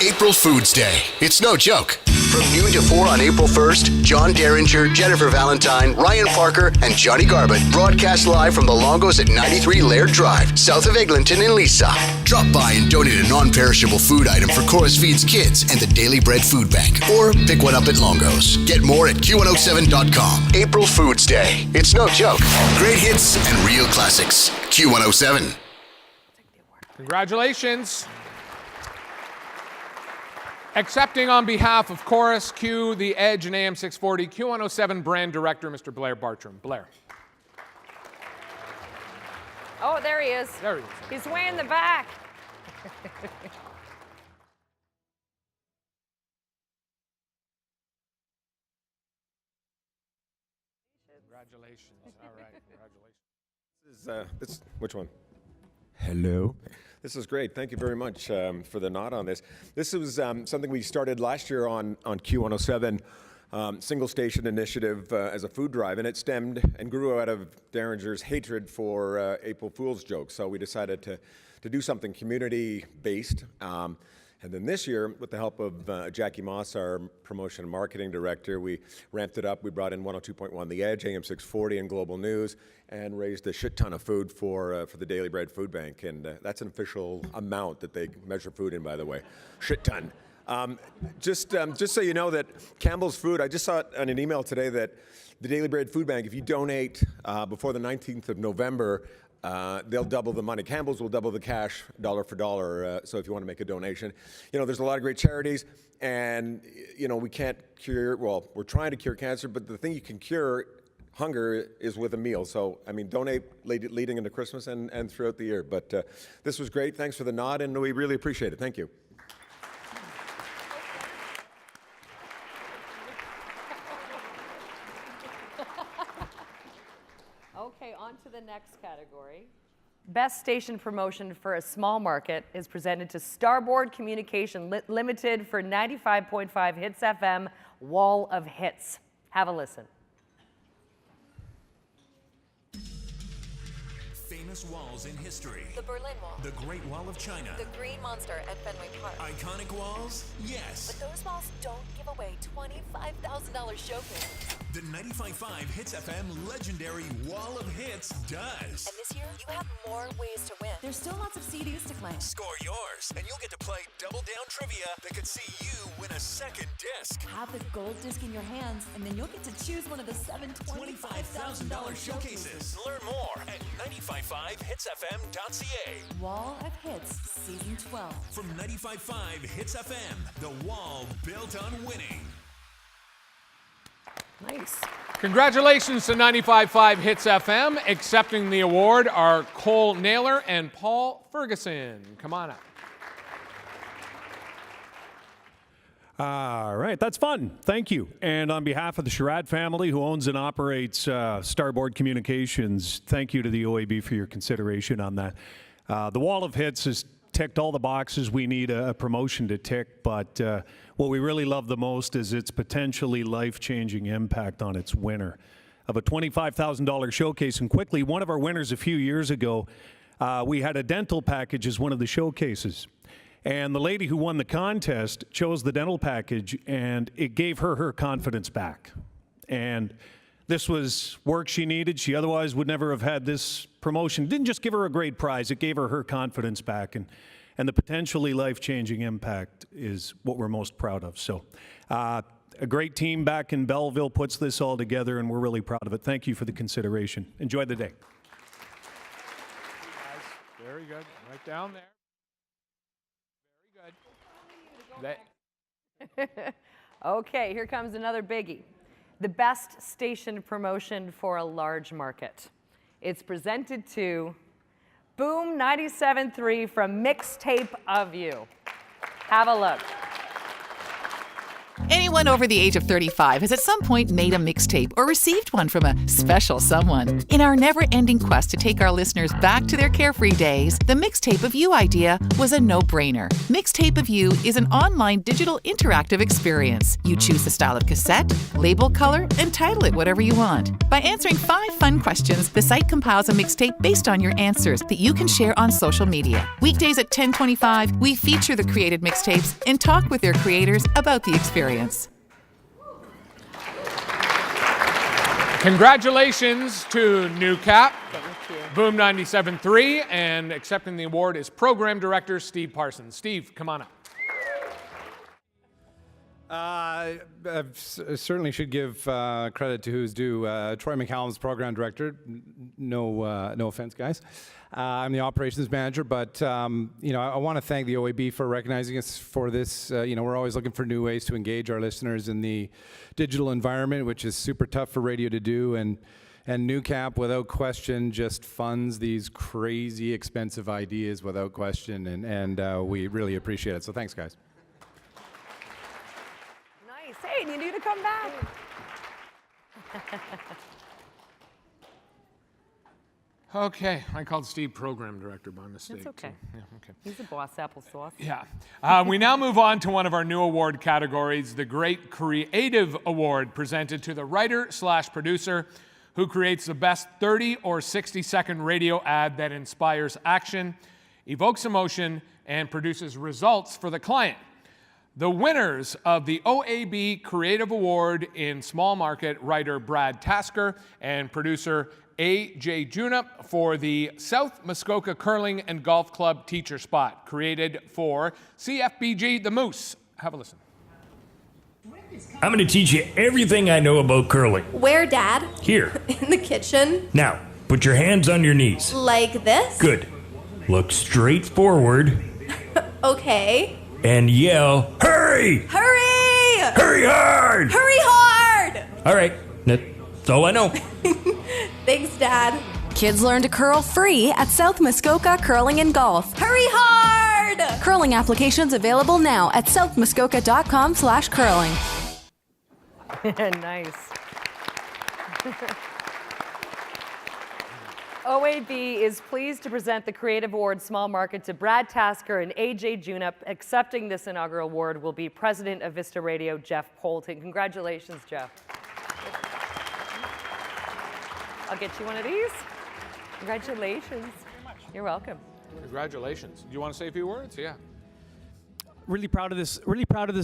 April Foods Day. It's no joke. From noon to 4 on April 1st, John Derringer, Jennifer Valentine, Ryan Parker, and Johnny Garbutt broadcast live from the Longos at 93 Laird Drive, south of Eglinton in Leaside. Drop by and donate a non-perishable food item for Chorus Feeds Kids and the Daily Bread Food Bank, or pick one up at Longos. Get more at Q107.com. April Foods Day. It's no joke. Great hits and real classics. Q107. Congratulations. Accepting on behalf of Chorus, Q, The Edge, and AM 640, Q107 Brand Director, Mr. Blair Bartram. Blair. Oh, there he is. There he is. He's way in the back. Congratulations. All right. Congratulations. This is which one? Hello. This is great. Thank you very much for the nod on this. This was something we started last year on Q107, single station initiative as a food drive, and it stemmed and grew out of Derringer's hatred for April Fool's jokes. So we decided to do something community-based. And then this year, with the help of Jackie Moss, our promotion and marketing director, we ramped it up. We brought in 102.1 The Edge, AM 640, and Global News, and raised a shit ton of food for the Daily Bread Food Bank. And that's an official amount that they measure food in, by the way. Shit ton. Just so you know that Campbell's Food, I just saw it on an email today that the Daily Bread Food Bank, if you donate before the 19th of November, they'll double the money. Campbell's will double the cash dollar for dollar. So if you want to make a donation, there's a lot of great charities, and we can't cure. Well, we're trying to cure cancer, but the thing you can cure hunger is with a meal. So donate leading into Christmas and throughout the year. But this was great. Thanks for the nod, and we really appreciate it. Thank you. Okay, on to the next category. Best station promotion for a small market is presented to Starboard Communication Limited for 95.5 Hits FM, Wall of Hits. Have a listen. Famous walls in history. The Berlin Wall. The Great Wall of China. The Green Monster at Fenway Park. Iconic walls? Yes. But those walls don't give away $25,000 showcases. The 95.5 Hits FM legendary Wall of Hits does. And this year, you have more ways to win. There's still lots of CDs to claim. Score yours, and you'll get to play Double Down Trivia that could see you win a second disc. Have the gold disc in your hands, and then you'll get to choose one of the 7 $25,000 showcases. Learn more at 955hitsfm.ca. Wall of Hits, Season 12. From 95.5 Hits FM, the wall built on winning. Nice. Congratulations to 95.5 Hits FM. Accepting the award are Cole Naylor and Paul Ferguson. Come on up. All right, that's fun. Thank you. And on behalf of the Sherrod family, who owns and operates Starboard Communications, thank you to the OAB for your consideration on that. The Wall of Hits has ticked all the boxes we need a promotion to tick, but what we really love the most is its potentially life-changing impact on its winner of a $25,000 showcase. And quickly, one of our winners a few years ago, we had a dental package as one of the showcases. And the lady who won the contest chose the dental package, and it gave her confidence back. And this was work she needed. She otherwise would never have had this promotion. It didn't just give her a great prize, it gave her confidence back. And the potentially life-changing impact is what we're most proud of. So a great team back in Belleville puts this all together, and we're really proud of it. Thank you for the consideration. Enjoy the day. Very good. Right down there. Very good. Okay, here comes another biggie. The best station promotion for a large market. It's presented to Boom 97.3 from Mixtape of You. Have a look. Anyone over the age of 35 has at some point made a mixtape or received one from a special someone. In our never-ending quest to take our listeners back to their carefree days, the Mixtape of You idea was a no-brainer. Mixtape of You is an online digital interactive experience. You choose the style of cassette, label color, and title it whatever you want. By answering 5 fun questions, the site compiles a mixtape based on your answers that you can share on social media. Weekdays at 10:25, we feature the created mixtapes and talk with their creators about the experience. Congratulations to New Cap, Thank you. Boom 97.3, and accepting the award is Program Director Steve Parsons. Steve, come on up. I certainly should give credit to who's due. Troy McCallum's Program Director. No offense, guys. I'm the Operations Manager, but I want to thank the OAB for recognizing us for this. We're always looking for new ways to engage our listeners in the digital environment, which is super tough for radio to do. And NewCap, without question, just funds these crazy expensive ideas without question, and we really appreciate it. So thanks, guys. Nice. Hey, you need to come back. Okay, I called Steve Program Director by mistake. That's okay. So, yeah, okay. He's a boss, applesauce. Yeah. We now move on to one of our new award categories, the Great Creative Award, presented to the writer/producer who creates the best 30 or 60-second radio ad that inspires action, evokes emotion, and produces results for the client. The winners of the OAB Creative Award in Small Market, writer Brad Tasker and producer A.J. Junup for the South Muskoka Curling and Golf Club teacher spot, created for CFBG The Moose. Have a listen. I'm going to teach you everything I know about curling. Where, Dad? Here. In the kitchen? Now, put your hands on your knees. Like this? Good. Look straight forward. Okay. And yell, hurry! Hurry! Hurry hard! Hurry hard! All right. That's all I know. Thanks, Dad. Kids learn to curl free at South Muskoka Curling and Golf. Hurry hard! Curling applications available now at southmuskoka.com/curling. Nice. OAB is pleased to present the Creative Award Small Market to Brad Tasker and A.J. Junup. Accepting this inaugural award will be President of Vista Radio, Jeff Polton. Congratulations, Jeff. I'll get you one of these. Congratulations. You're welcome. Congratulations. Do you want to say a few words? Yeah. Really proud of this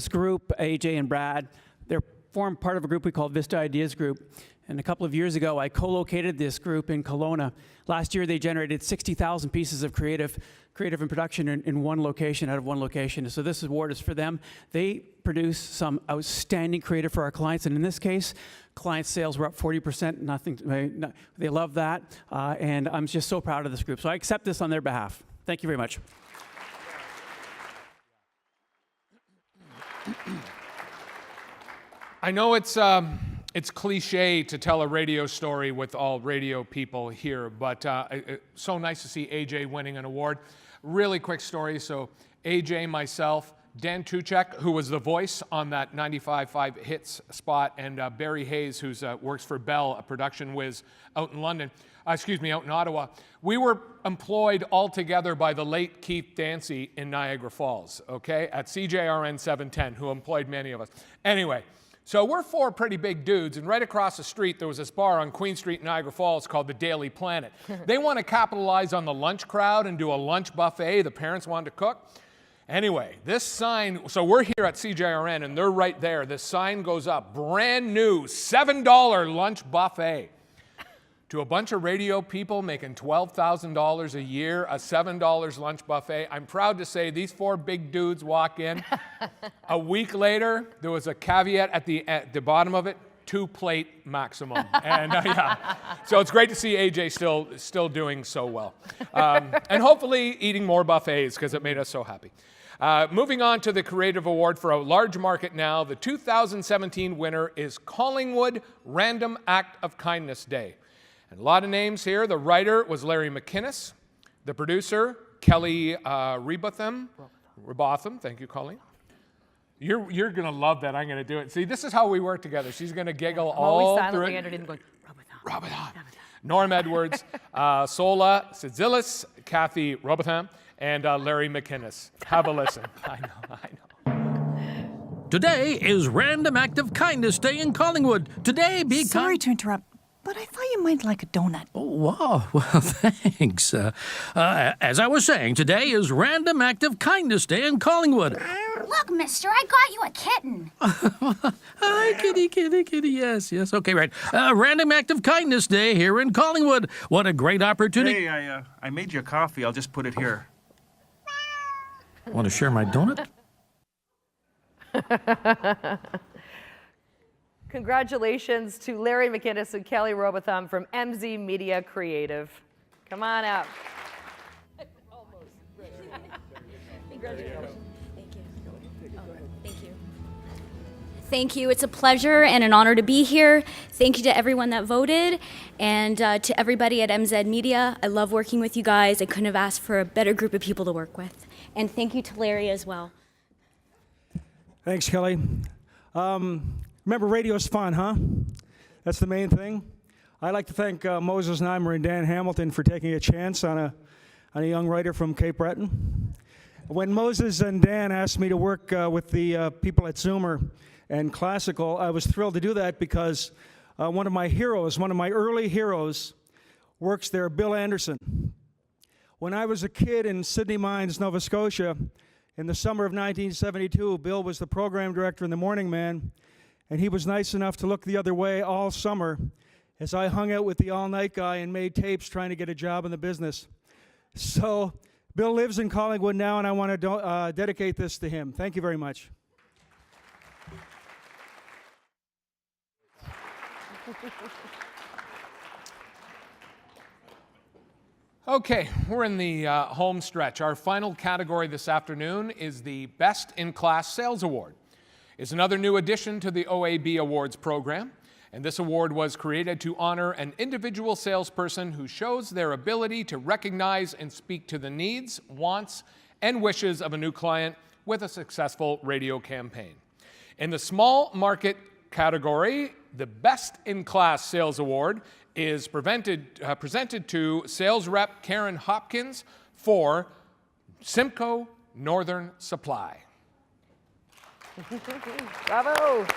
group, AJ and Brad. They're formed part of a group we call Vista Ideas Group. And a couple of years ago, I co-located this group in Kelowna. Last year, they generated 60,000 pieces of creative and production in one location, out of one location. So this award is for them. They produce some outstanding creative for our clients. And in this case, client sales were up 40%. They love that. And I'm just so proud of this group. So I accept this on their behalf. Thank you very much. I know it's cliche to tell a radio story with all radio people here, but it's so nice to see AJ winning an award. Really quick story. So AJ, myself, Dan Tuchek, who was the voice on that 95.5 Hits spot, and Barry Hayes, who works for Bell, a production whiz out in London, out in Ottawa. We were employed all together by the late Keith Dancy in Niagara Falls, okay, at CJRN 710, who employed many of us. Anyway, so we're four pretty big dudes, and right across the street, there was this bar on Queen Street in Niagara Falls called the Daily Planet. They want to capitalize on the lunch crowd and do a lunch buffet. The parents wanted to cook. Anyway, this sign, so we're here at CJRN, and they're right there. This sign goes up, brand new, $7 lunch buffet. To a bunch of radio people making $12,000 a year, a $7 lunch buffet. I'm proud to say these four big dudes walk in. A week later, there was a caveat at the bottom of it, 2-plate maximum. And yeah, so it's great to see AJ still doing so well. And hopefully eating more buffets because it made us so happy. Moving on to the Creative Award for a large market now, the 2017 winner is Collingwood Random Act of Kindness Day. And a lot of names here. The writer was Larry McInnes. The producer, Kelly Rebotham. Thank you, Colleen. You're going to love that. I'm going to do it. See, this is how we work together. She's going to giggle all through it. Underneath going, Robotham. Norm Edwards, Sola Sidzilis, Kathy Robotham, and Larry McInnes. Have a listen. I know. Today is Random Act of Kindness Day in Collingwood. Today, be kind. Sorry to interrupt, but I thought you might like a donut. Oh, wow. Well, thanks. As I was saying, today is Random Act of Kindness Day in Collingwood. Look, mister, I got you a kitten. Hi, kitty. Yes. Okay, right. Random Act of Kindness Day here in Collingwood. What a great opportunity. Hey, I made you a coffee. I'll just put it here. Want to share my donut? Congratulations to Larry McInnes and Kelly Robotham from MZ Media Creative. Come on up. Congratulations. Thank you. Thank you. It's a pleasure and an honor to be here. Thank you to everyone that voted and to everybody at MZ Media. I love working with you guys. I couldn't have asked for a better group of people to work with. And thank you to Larry as well. Thanks, Kelly. Remember, radio's fun, huh? That's the main thing. I'd like to thank Moses Neimer and Dan Hamilton for taking a chance on a young writer from Cape Breton. When Moses and Dan asked me to work with the people at Zoomer and Classical, I was thrilled to do that because one of my early heroes, works there, Bill Anderson. When I was a kid in Sydney Mines, Nova Scotia, in the summer of 1972, Bill was the program director in The Morning Man, and he was nice enough to look the other way all summer as I hung out with the all-night guy and made tapes trying to get a job in the business. So Bill lives in Collingwood now, and I want to dedicate this to him. Thank you very much. Okay, we're in the home stretch. Our final category this afternoon is the Best in Class Sales Award. It's another new addition to the OAB Awards program, and this award was created to honor an individual salesperson who shows their ability to recognize and speak to the needs, wants, and wishes of a new client with a successful radio campaign. In the small market category, the Best in Class Sales Award is presented to sales rep Karen Hopkins for Simcoe Northern Supply. Bravo!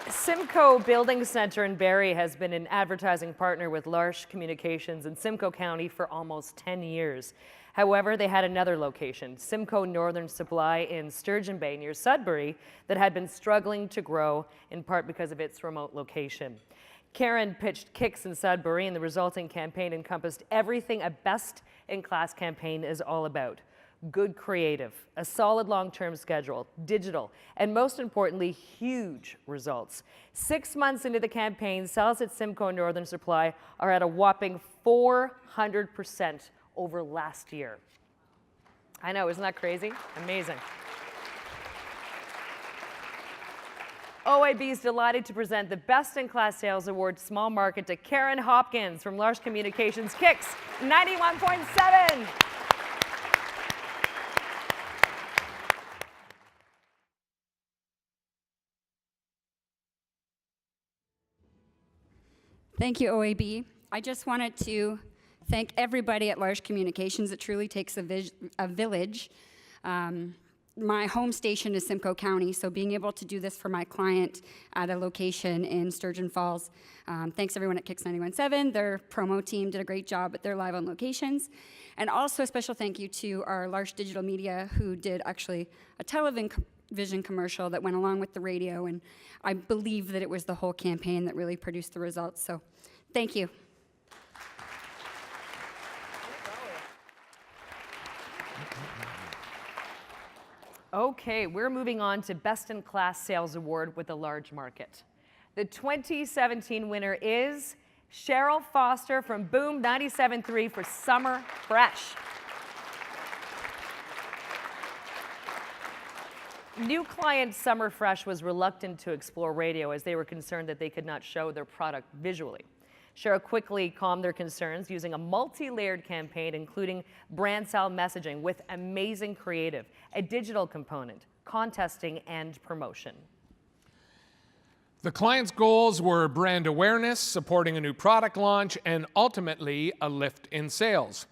Simcoe Building Center in Barrie has been an advertising partner with L'Arche Communications in Simcoe County for almost 10 years. However, they had another location, Simcoe Northern Supply in Sturgeon Bay near Sudbury, that had been struggling to grow, in part because of its remote location. Karen pitched Kicks in Sudbury, and the resulting campaign encompassed everything a best-in-class campaign is all about. Good creative, a solid long-term schedule, digital, and most importantly, huge results. 6 months into the campaign, sales at Simcoe Northern Supply are at a whopping 400% over last year. I know, isn't that crazy? Amazing. OAB is delighted to present the Best in Class Sales Award Small Market to Karen Hopkins from Large Communications Kicks 91.7. Thank you, OAB. I just wanted to thank everybody at Large Communications. It truly takes a village. My home station is Simcoe County, so being able to do this for my client at a location in Sturgeon Falls. Thanks everyone at Kicks 91.7. Their promo team did a great job, but they're live on locations. And also a special thank you to our Large Digital Media, who did actually a television commercial that went along with the radio, and I believe that it was the whole campaign that really produced the results. So thank you. Okay, we're moving on to Best in Class Sales Award with a large market. The 2017 winner is Cheryl Foster from Boom 97.3 for Summer Fresh. New client Summer Fresh was reluctant to explore radio as they were concerned that they could not show their product visually. Cheryl quickly calmed their concerns using a multi-layered campaign, including brand style messaging with amazing creative, a digital component, contesting, and promotion. The client's goals were brand awareness, supporting a new product launch, and ultimately a lift in sales.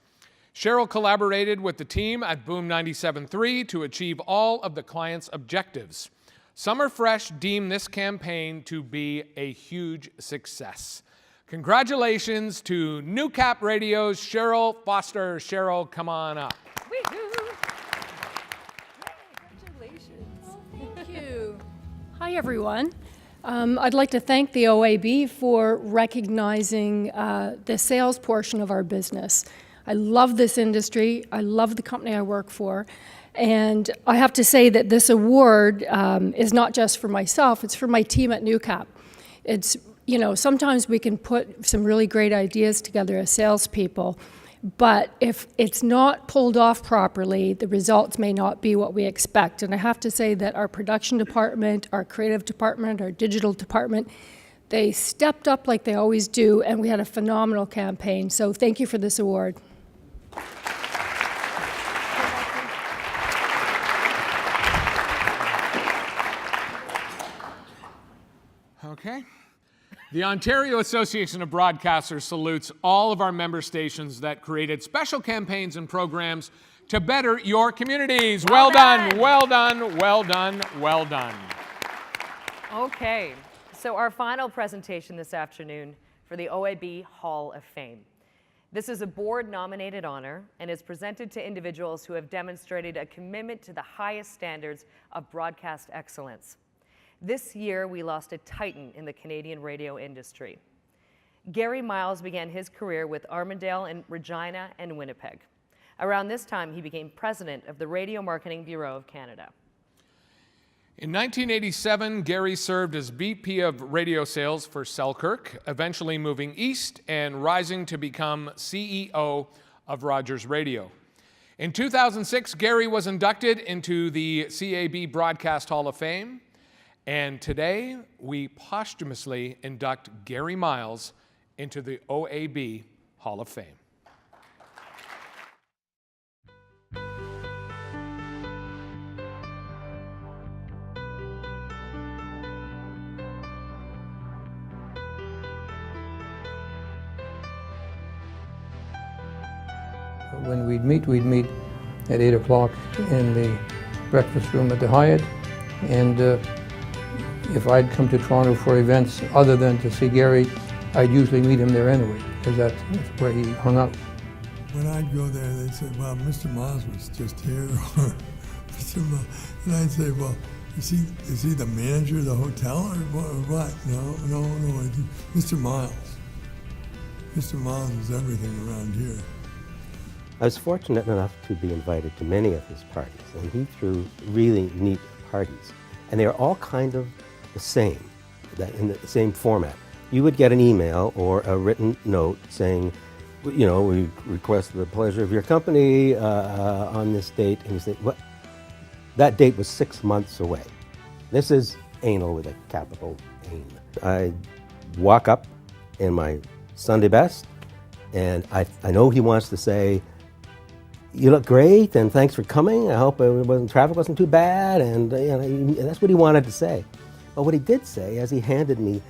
Cheryl collaborated with the team at Boom 97.3 to achieve all of the client's objectives. Summer Fresh deemed this campaign to be a huge success. Congratulations to New Cap Radio's Cheryl Foster. Cheryl, come on up. Thank you. Hi, everyone. I'd like to thank the OAB for recognizing the sales portion of our business. I love this industry. I love the company I work for. And I have to say that this award is not just for myself, it's for my team at New Cap. It's, you know, sometimes we can put some really great ideas together as salespeople, but if it's not pulled off properly, the results may not be what we expect. And I have to say that our production department, our creative department, our digital department, they stepped up like they always do, and we had a phenomenal campaign. So thank you for this award. Okay. The Ontario Association of Broadcasters salutes all of our member stations that created special campaigns and programs to better your communities. Well done, well done, well done, well done. Okay, so our final presentation this afternoon for the OAB Hall of Fame. This is a board-nominated honor and is presented to individuals who have demonstrated a commitment to the highest standards of broadcast excellence. This year, we lost a titan in the Canadian radio industry. Gary Miles began his career with Armidale and Regina and Winnipeg. Around this time, he became president of the Radio Marketing Bureau of Canada. In 1987, Gary served as VP of radio sales for Selkirk, eventually moving east and rising to become CEO of Rogers Radio. In 2006, Gary was inducted into the CAB Broadcast Hall of Fame. And today, we posthumously induct Gary Miles into the OAB Hall of Fame. When we'd meet at 8 o'clock in the breakfast room at the Hyatt, and if I'd come to Toronto for events other than to see Gary, I'd usually meet him there anyway, because that's where he hung out. when I'd go there, they'd say, well, Mr. Miles was just here, or Mr. Miles. And I'd say, well, is he the manager of the hotel, or what? No, Mr. Miles. Mr. Miles is everything around here. I was fortunate enough to be invited to many of his parties, and he threw really neat parties. And they were all kind of the same, in the same format. You would get an email or a written note saying, we request the pleasure of your company on this date. And you say, what? That date was 6 months away. This is anal with a capital AIM. I walk up in my Sunday best, and I know he wants to say, you look great, and thanks for coming. I hope traffic wasn't too bad, and that's what he wanted to say. But what he did say, as he handed me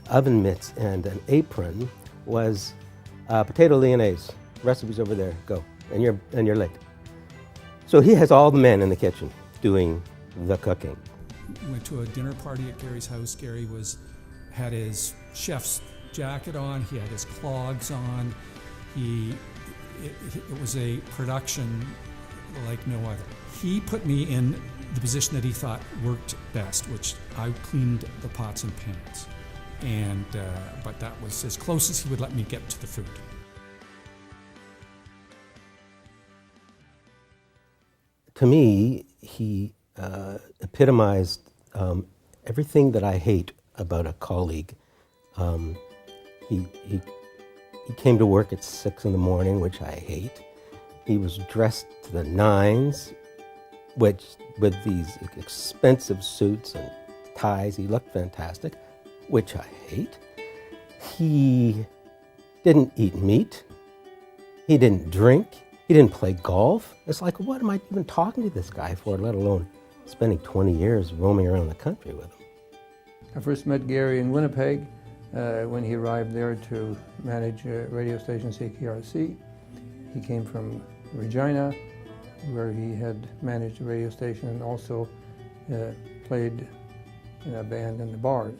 oven mitts and an apron, was potato lyonnaise. Recipe's over there. Go, and you're late. So he has all the men in the kitchen doing the cooking. Went to a dinner party at Gary's house. Gary had his chef's jacket on. He had his clogs on. It was a production like no other. He put me in the position that he thought worked best, which I cleaned the pots and pans. But that was as close as he would let me get to the food. To me, he epitomized everything that I hate about a colleague. He came to work at 6 in the morning, which I hate. He was dressed to the nines, with these expensive suits and ties. He looked fantastic, which I hate. He didn't eat meat. He didn't drink. He didn't play golf. It's like, what am I even talking to this guy for, let alone spending 20 years roaming around the country with him? I first met Gary in Winnipeg when he arrived there to manage radio station CKRC. He came from Regina, where he had managed a radio station and also played in a band in the bars.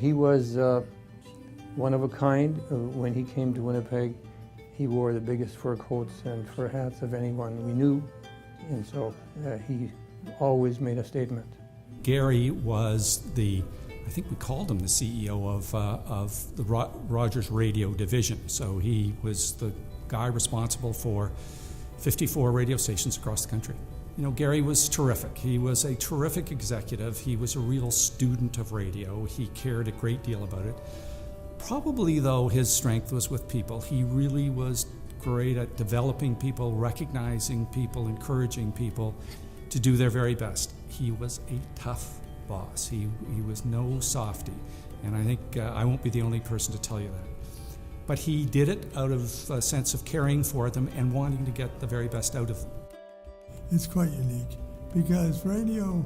He was one of a kind. When he came to Winnipeg, he wore the biggest fur coats and fur hats of anyone we knew, and so he always made a statement. Gary was I think we called him the CEO of the Rogers Radio division. So he was the guy responsible for 54 radio stations across the country. Gary was terrific. He was a terrific executive. He was a real student of radio. He cared a great deal about it. Probably, though, his strength was with people. He really was great at developing people, recognizing people, encouraging people to do their very best. He was a tough boss. He was no softy, and I think I won't be the only person to tell you that. But he did it out of a sense of caring for them and wanting to get the very best out of them. It's quite unique because radio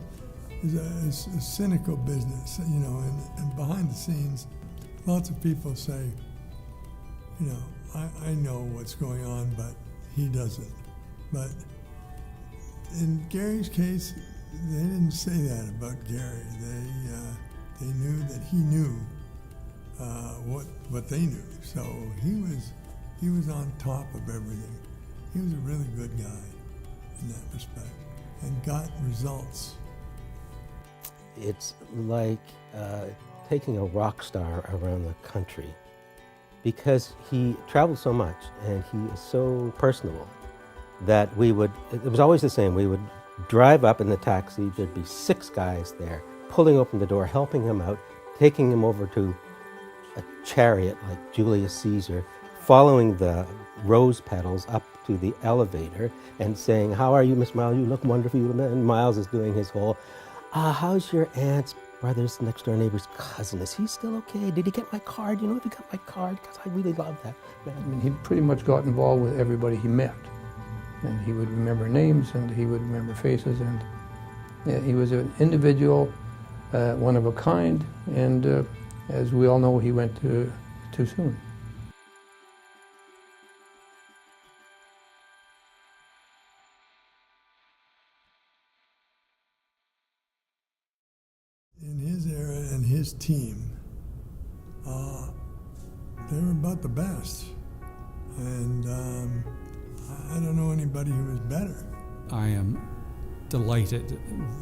is a cynical business, and behind the scenes, lots of people say, I know what's going on, but he doesn't. But in Gary's case, they didn't say that about Gary. They knew that he knew what they knew. So he was on top of everything. He was a really good guy in that respect, and got results. It's like taking a rock star around the country, because he traveled so much and he is so personable that it was always the same. We would drive up in the taxi, there'd be 6 guys there, pulling open the door, helping him out, taking him over to a chariot like Julius Caesar, following the rose petals up to the elevator and saying, how are you, Miss Miles? You look wonderful. And Miles is doing his whole, how's your aunt's brother's next door neighbor's cousin? Is he still okay? Did he get my card? If he got my card, because I really love that man. He pretty much got involved with everybody he met. And he would remember names, and he would remember faces, and he was an individual, one of a kind, and as we all know, he went too soon. In his era and his team, they were about the best. and I don't know anybody who is better. I am delighted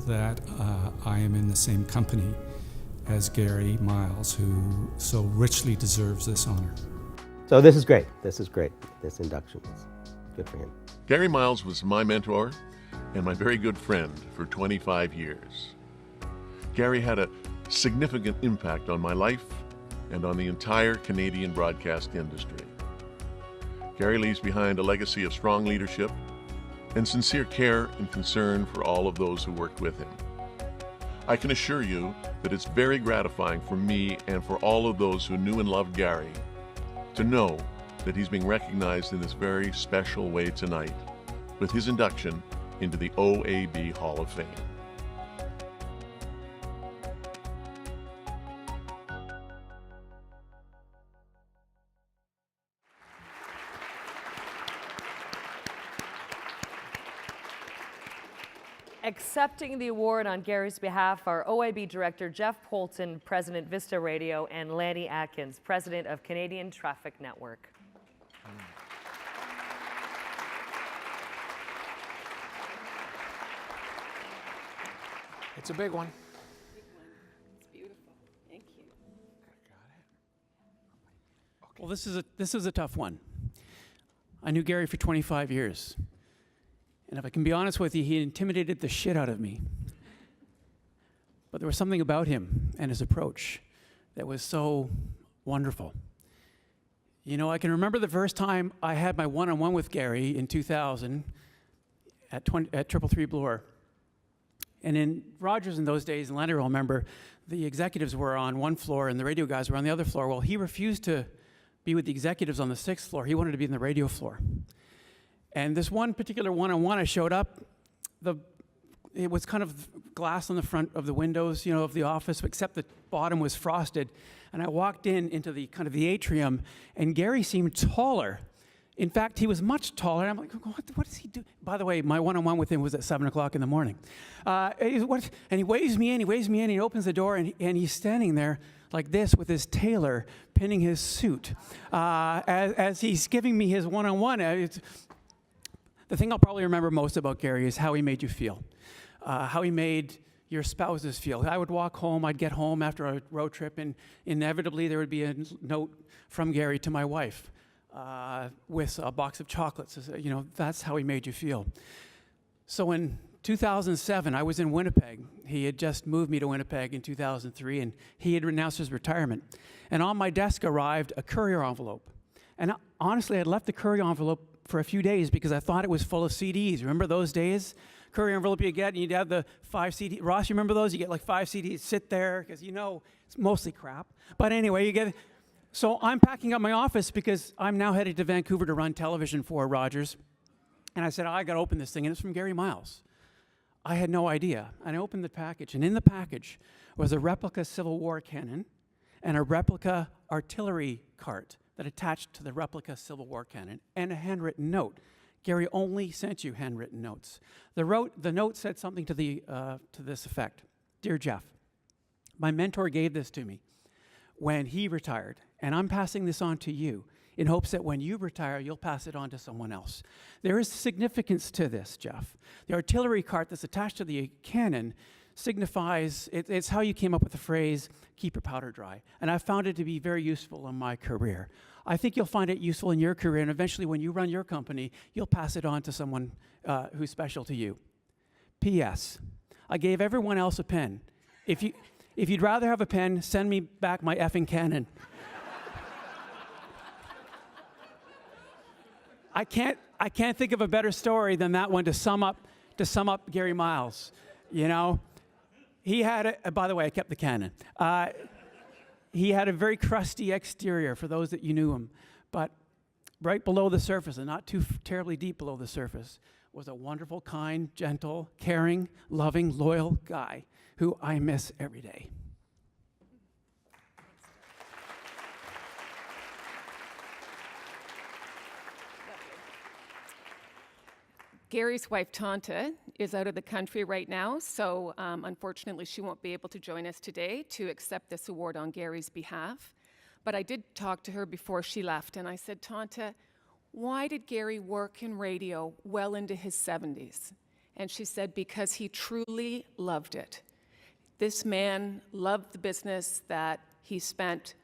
that I am in the same company as Gary Miles, who so richly deserves this honor. So this is great. This is great. This induction is good for him. Gary Miles was my mentor and my very good friend for 25 years. Gary had a significant impact on my life and on the entire Canadian broadcast industry. Gary leaves behind a legacy of strong leadership and sincere care and concern for all of those who worked with him. I can assure you that it's very gratifying for me and for all of those who knew and loved Gary to know that he's being recognized in this very special way tonight with his induction into the OAB Hall of Fame. Accepting the award on Gary's behalf are OAB Director Jeff Polton, President Vista Radio, and Lanny Atkins, President of Canadian Traffic Network. It's a big one. It's beautiful. Thank you. Well, this is a tough one. I knew Gary for 25 years. And if I can be honest with you, he intimidated the shit out of me. But there was something about him and his approach that was so wonderful. You know, I can remember the first time I had my one-on-one with Gary in 2000 at 333 Bloor. And in Rogers in those days, and Lanny will remember, the executives were on one floor and the radio guys were on the other floor. Well, he refused to be with the executives on the 6th floor. He wanted to be on the radio floor. And this one particular one-on-one, I showed up. It was kind of glass on the front of the windows, you know, of the office, except the bottom was frosted. And I walked into the kind of the atrium, and Gary seemed taller. In fact, he was much taller. And I'm like, what does he do? By the way, my one-on-one with him was at 7 o'clock in the morning. And he waves me in, he opens the door, and he's standing there like this with his tailor pinning his suit as he's giving me his one-on-one. The thing I'll probably remember most about Gary is how he made you feel, how he made your spouses feel. I would walk home, I'd get home after a road trip, and inevitably there would be a note from Gary to my wife with a box of chocolates. You know, that's how he made you feel. So in 2007, I was in Winnipeg. He had just moved me to Winnipeg in 2003, and he had announced his retirement. And on my desk arrived a courier envelope. And honestly, I'd left the courier envelope for a few days because I thought it was full of CDs. Remember those days? Courier envelope you get, and you'd have the 5 CDs. Ross, you remember those? You get like 5 CDs, sit there, because you know it's mostly crap. But anyway, you get. So I'm packing up my office because I'm now headed to Vancouver to run television for Rogers. And I said, I got to open this thing, and it's from Gary Miles. I had no idea. And I opened the package, and in the package was a replica Civil War cannon and a replica artillery cart that attached to the replica Civil War cannon, and a handwritten note. Gary only sent you handwritten notes. The note said something to this effect. Dear Jeff, my mentor gave this to me when he retired, and I'm passing this on to you in hopes that when you retire, you'll pass it on to someone else. There is significance to this, Jeff. The artillery cart that's attached to the cannon signifies, it's how you came up with the phrase, keep your powder dry. And I found it to be very useful in my career. I think you'll find it useful in your career, and eventually when you run your company, you'll pass it on to someone who's special to you. P.S. I gave everyone else a pen. If you'd rather have a pen, send me back my effing cannon. I can't think of a better story than that one to sum up Gary Miles. You know, he had by the way, I kept the cannon. He had a very crusty exterior for those that you knew him, but right below the surface, and not too terribly deep below the surface, was a wonderful, kind, gentle, caring, loving, loyal guy who I miss every day. Gary's wife, Tanta, is out of the country right now, so unfortunately she won't be able to join us today to accept this award on Gary's behalf. But I did talk to her before she left, and I said, Tanta, why did Gary work in radio well into his 70s? And she said, because he truly loved it. This man loved the business that he spent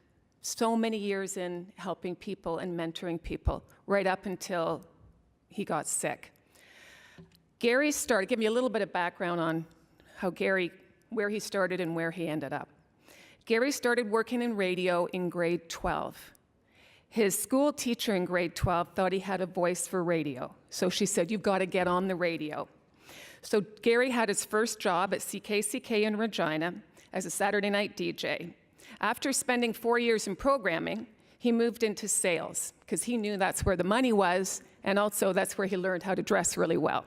so many years in, helping people and mentoring people, right up until he got sick. Gary started, give me a little bit of background on how Gary, where he started and where he ended up. Gary started working in radio in grade 12. His school teacher in grade 12 thought he had a voice for radio, so she said, you've got to get on the radio. So Gary had his first job at CKCK in Regina as a Saturday night DJ. After spending 4 years in programming, he moved into sales because he knew that's where the money was, and also that's where he learned how to dress really well.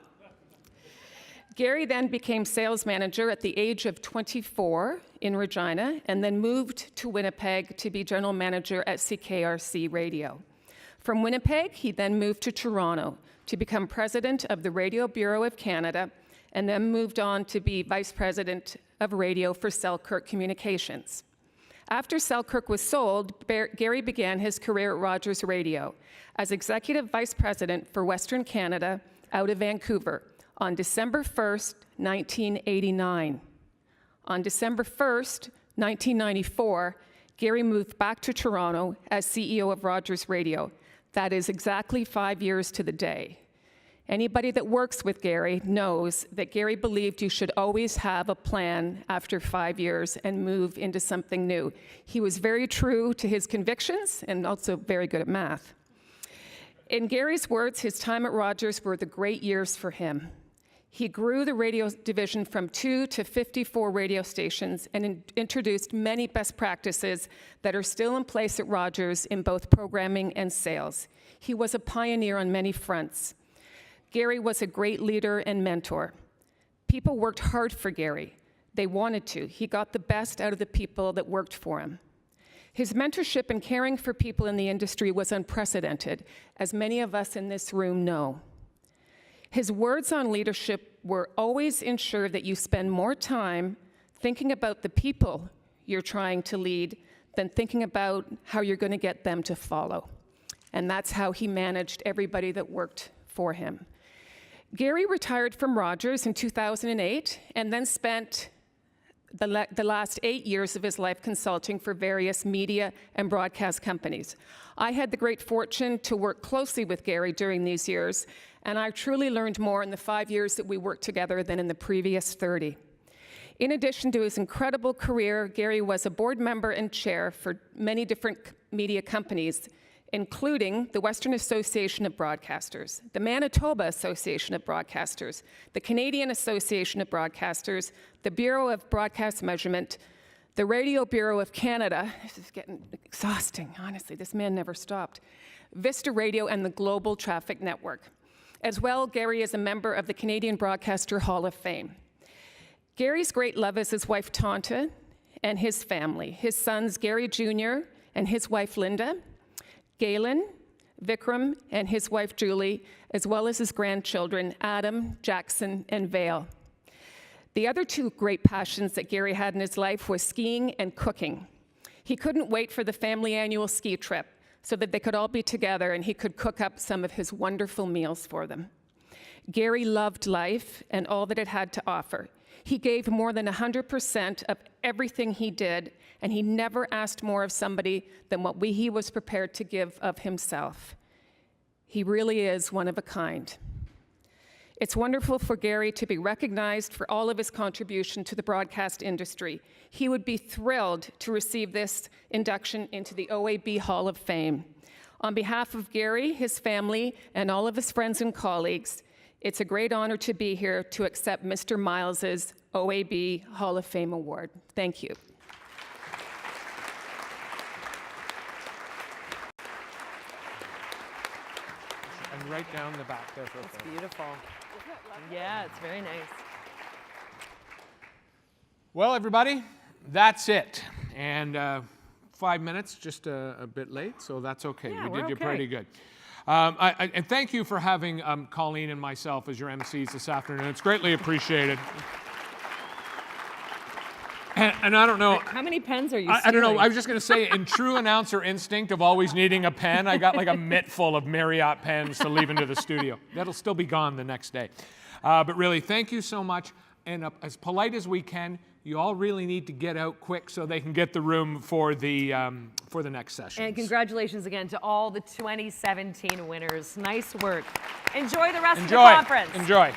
Gary then became sales manager at the age of 24 in Regina, and then moved to Winnipeg to be general manager at CKRC Radio. From Winnipeg, he then moved to Toronto to become president of the Radio Bureau of Canada, and then moved on to be vice president of radio for Selkirk Communications. After Selkirk was sold, Gary began his career at Rogers Radio as executive vice president for Western Canada out of Vancouver on December 1st, 1989. On December 1st, 1994, Gary moved back to Toronto as CEO of Rogers Radio. That is exactly 5 years to the day. Anybody that works with Gary knows that Gary believed you should always have a plan after 5 years and move into something new. He was very true to his convictions and also very good at math. In Gary's words, his time at Rogers were the great years for him. He grew the radio division from 2 to 54 radio stations and introduced many best practices that are still in place at Rogers in both programming and sales. He was a pioneer on many fronts. Gary was a great leader and mentor. People worked hard for Gary. They wanted to. He got the best out of the people that worked for him. His mentorship and caring for people in the industry was unprecedented, as many of us in this room know. His words on leadership were always ensure that you spend more time thinking about the people you're trying to lead than thinking about how you're going to get them to follow. And that's how he managed everybody that worked for him. Gary retired from Rogers in 2008 and then spent the last 8 years of his life consulting for various media and broadcast companies. I had the great fortune to work closely with Gary during these years, and I truly learned more in the 5 years that we worked together than in the previous 30. In addition to his incredible career, Gary was a board member and chair for many different media companies, including the Western Association of Broadcasters, the Manitoba Association of Broadcasters, the Canadian Association of Broadcasters, the Bureau of Broadcast Measurement, the Radio Bureau of Canada. This is getting exhausting, honestly. This man never stopped. Vista Radio and the Global Traffic Network. As well, Gary is a member of the Canadian Broadcaster Hall of Fame. Gary's great love is his wife, Tanta, and his family, his sons, Gary Jr. and his wife, Linda, Galen, Vikram, and his wife, Julie, as well as his grandchildren, Adam, Jackson, and Vale. The other two great passions that Gary had in his life was skiing and cooking. He couldn't wait for the family annual ski trip so that they could all be together and he could cook up some of his wonderful meals for them. Gary loved life and all that it had to offer. He gave more than 100% of everything he did, and he never asked more of somebody than what he was prepared to give of himself. He really is one of a kind. It's wonderful for Gary to be recognized for all of his contribution to the broadcast industry. He would be thrilled to receive this induction into the OAB Hall of Fame. On behalf of Gary, his family, and all of his friends and colleagues, it's a great honor to be here to accept Mr. Miles's OAB Hall of Fame Award. Thank you. And right down the back there. That's beautiful. Yeah, it's very nice. Well, everybody, that's it. And 5 minutes, just a bit late, so that's okay. Yeah, we did we're you okay. pretty good. And thank you for having Colleen and myself as your MCs this afternoon. It's greatly appreciated. And I don't know. How many pens are you I don't know. stealing? I was just going to say, in true announcer instinct of always needing a pen, I got like a mitt full of Marriott pens to leave into the studio. That'll still be gone the next day. But really, thank you so much. And as polite as we can, you all really need to get out quick so they can get the room for the next session. And congratulations again to all the 2017 winners. Nice work. Enjoy the rest of the conference. Enjoy.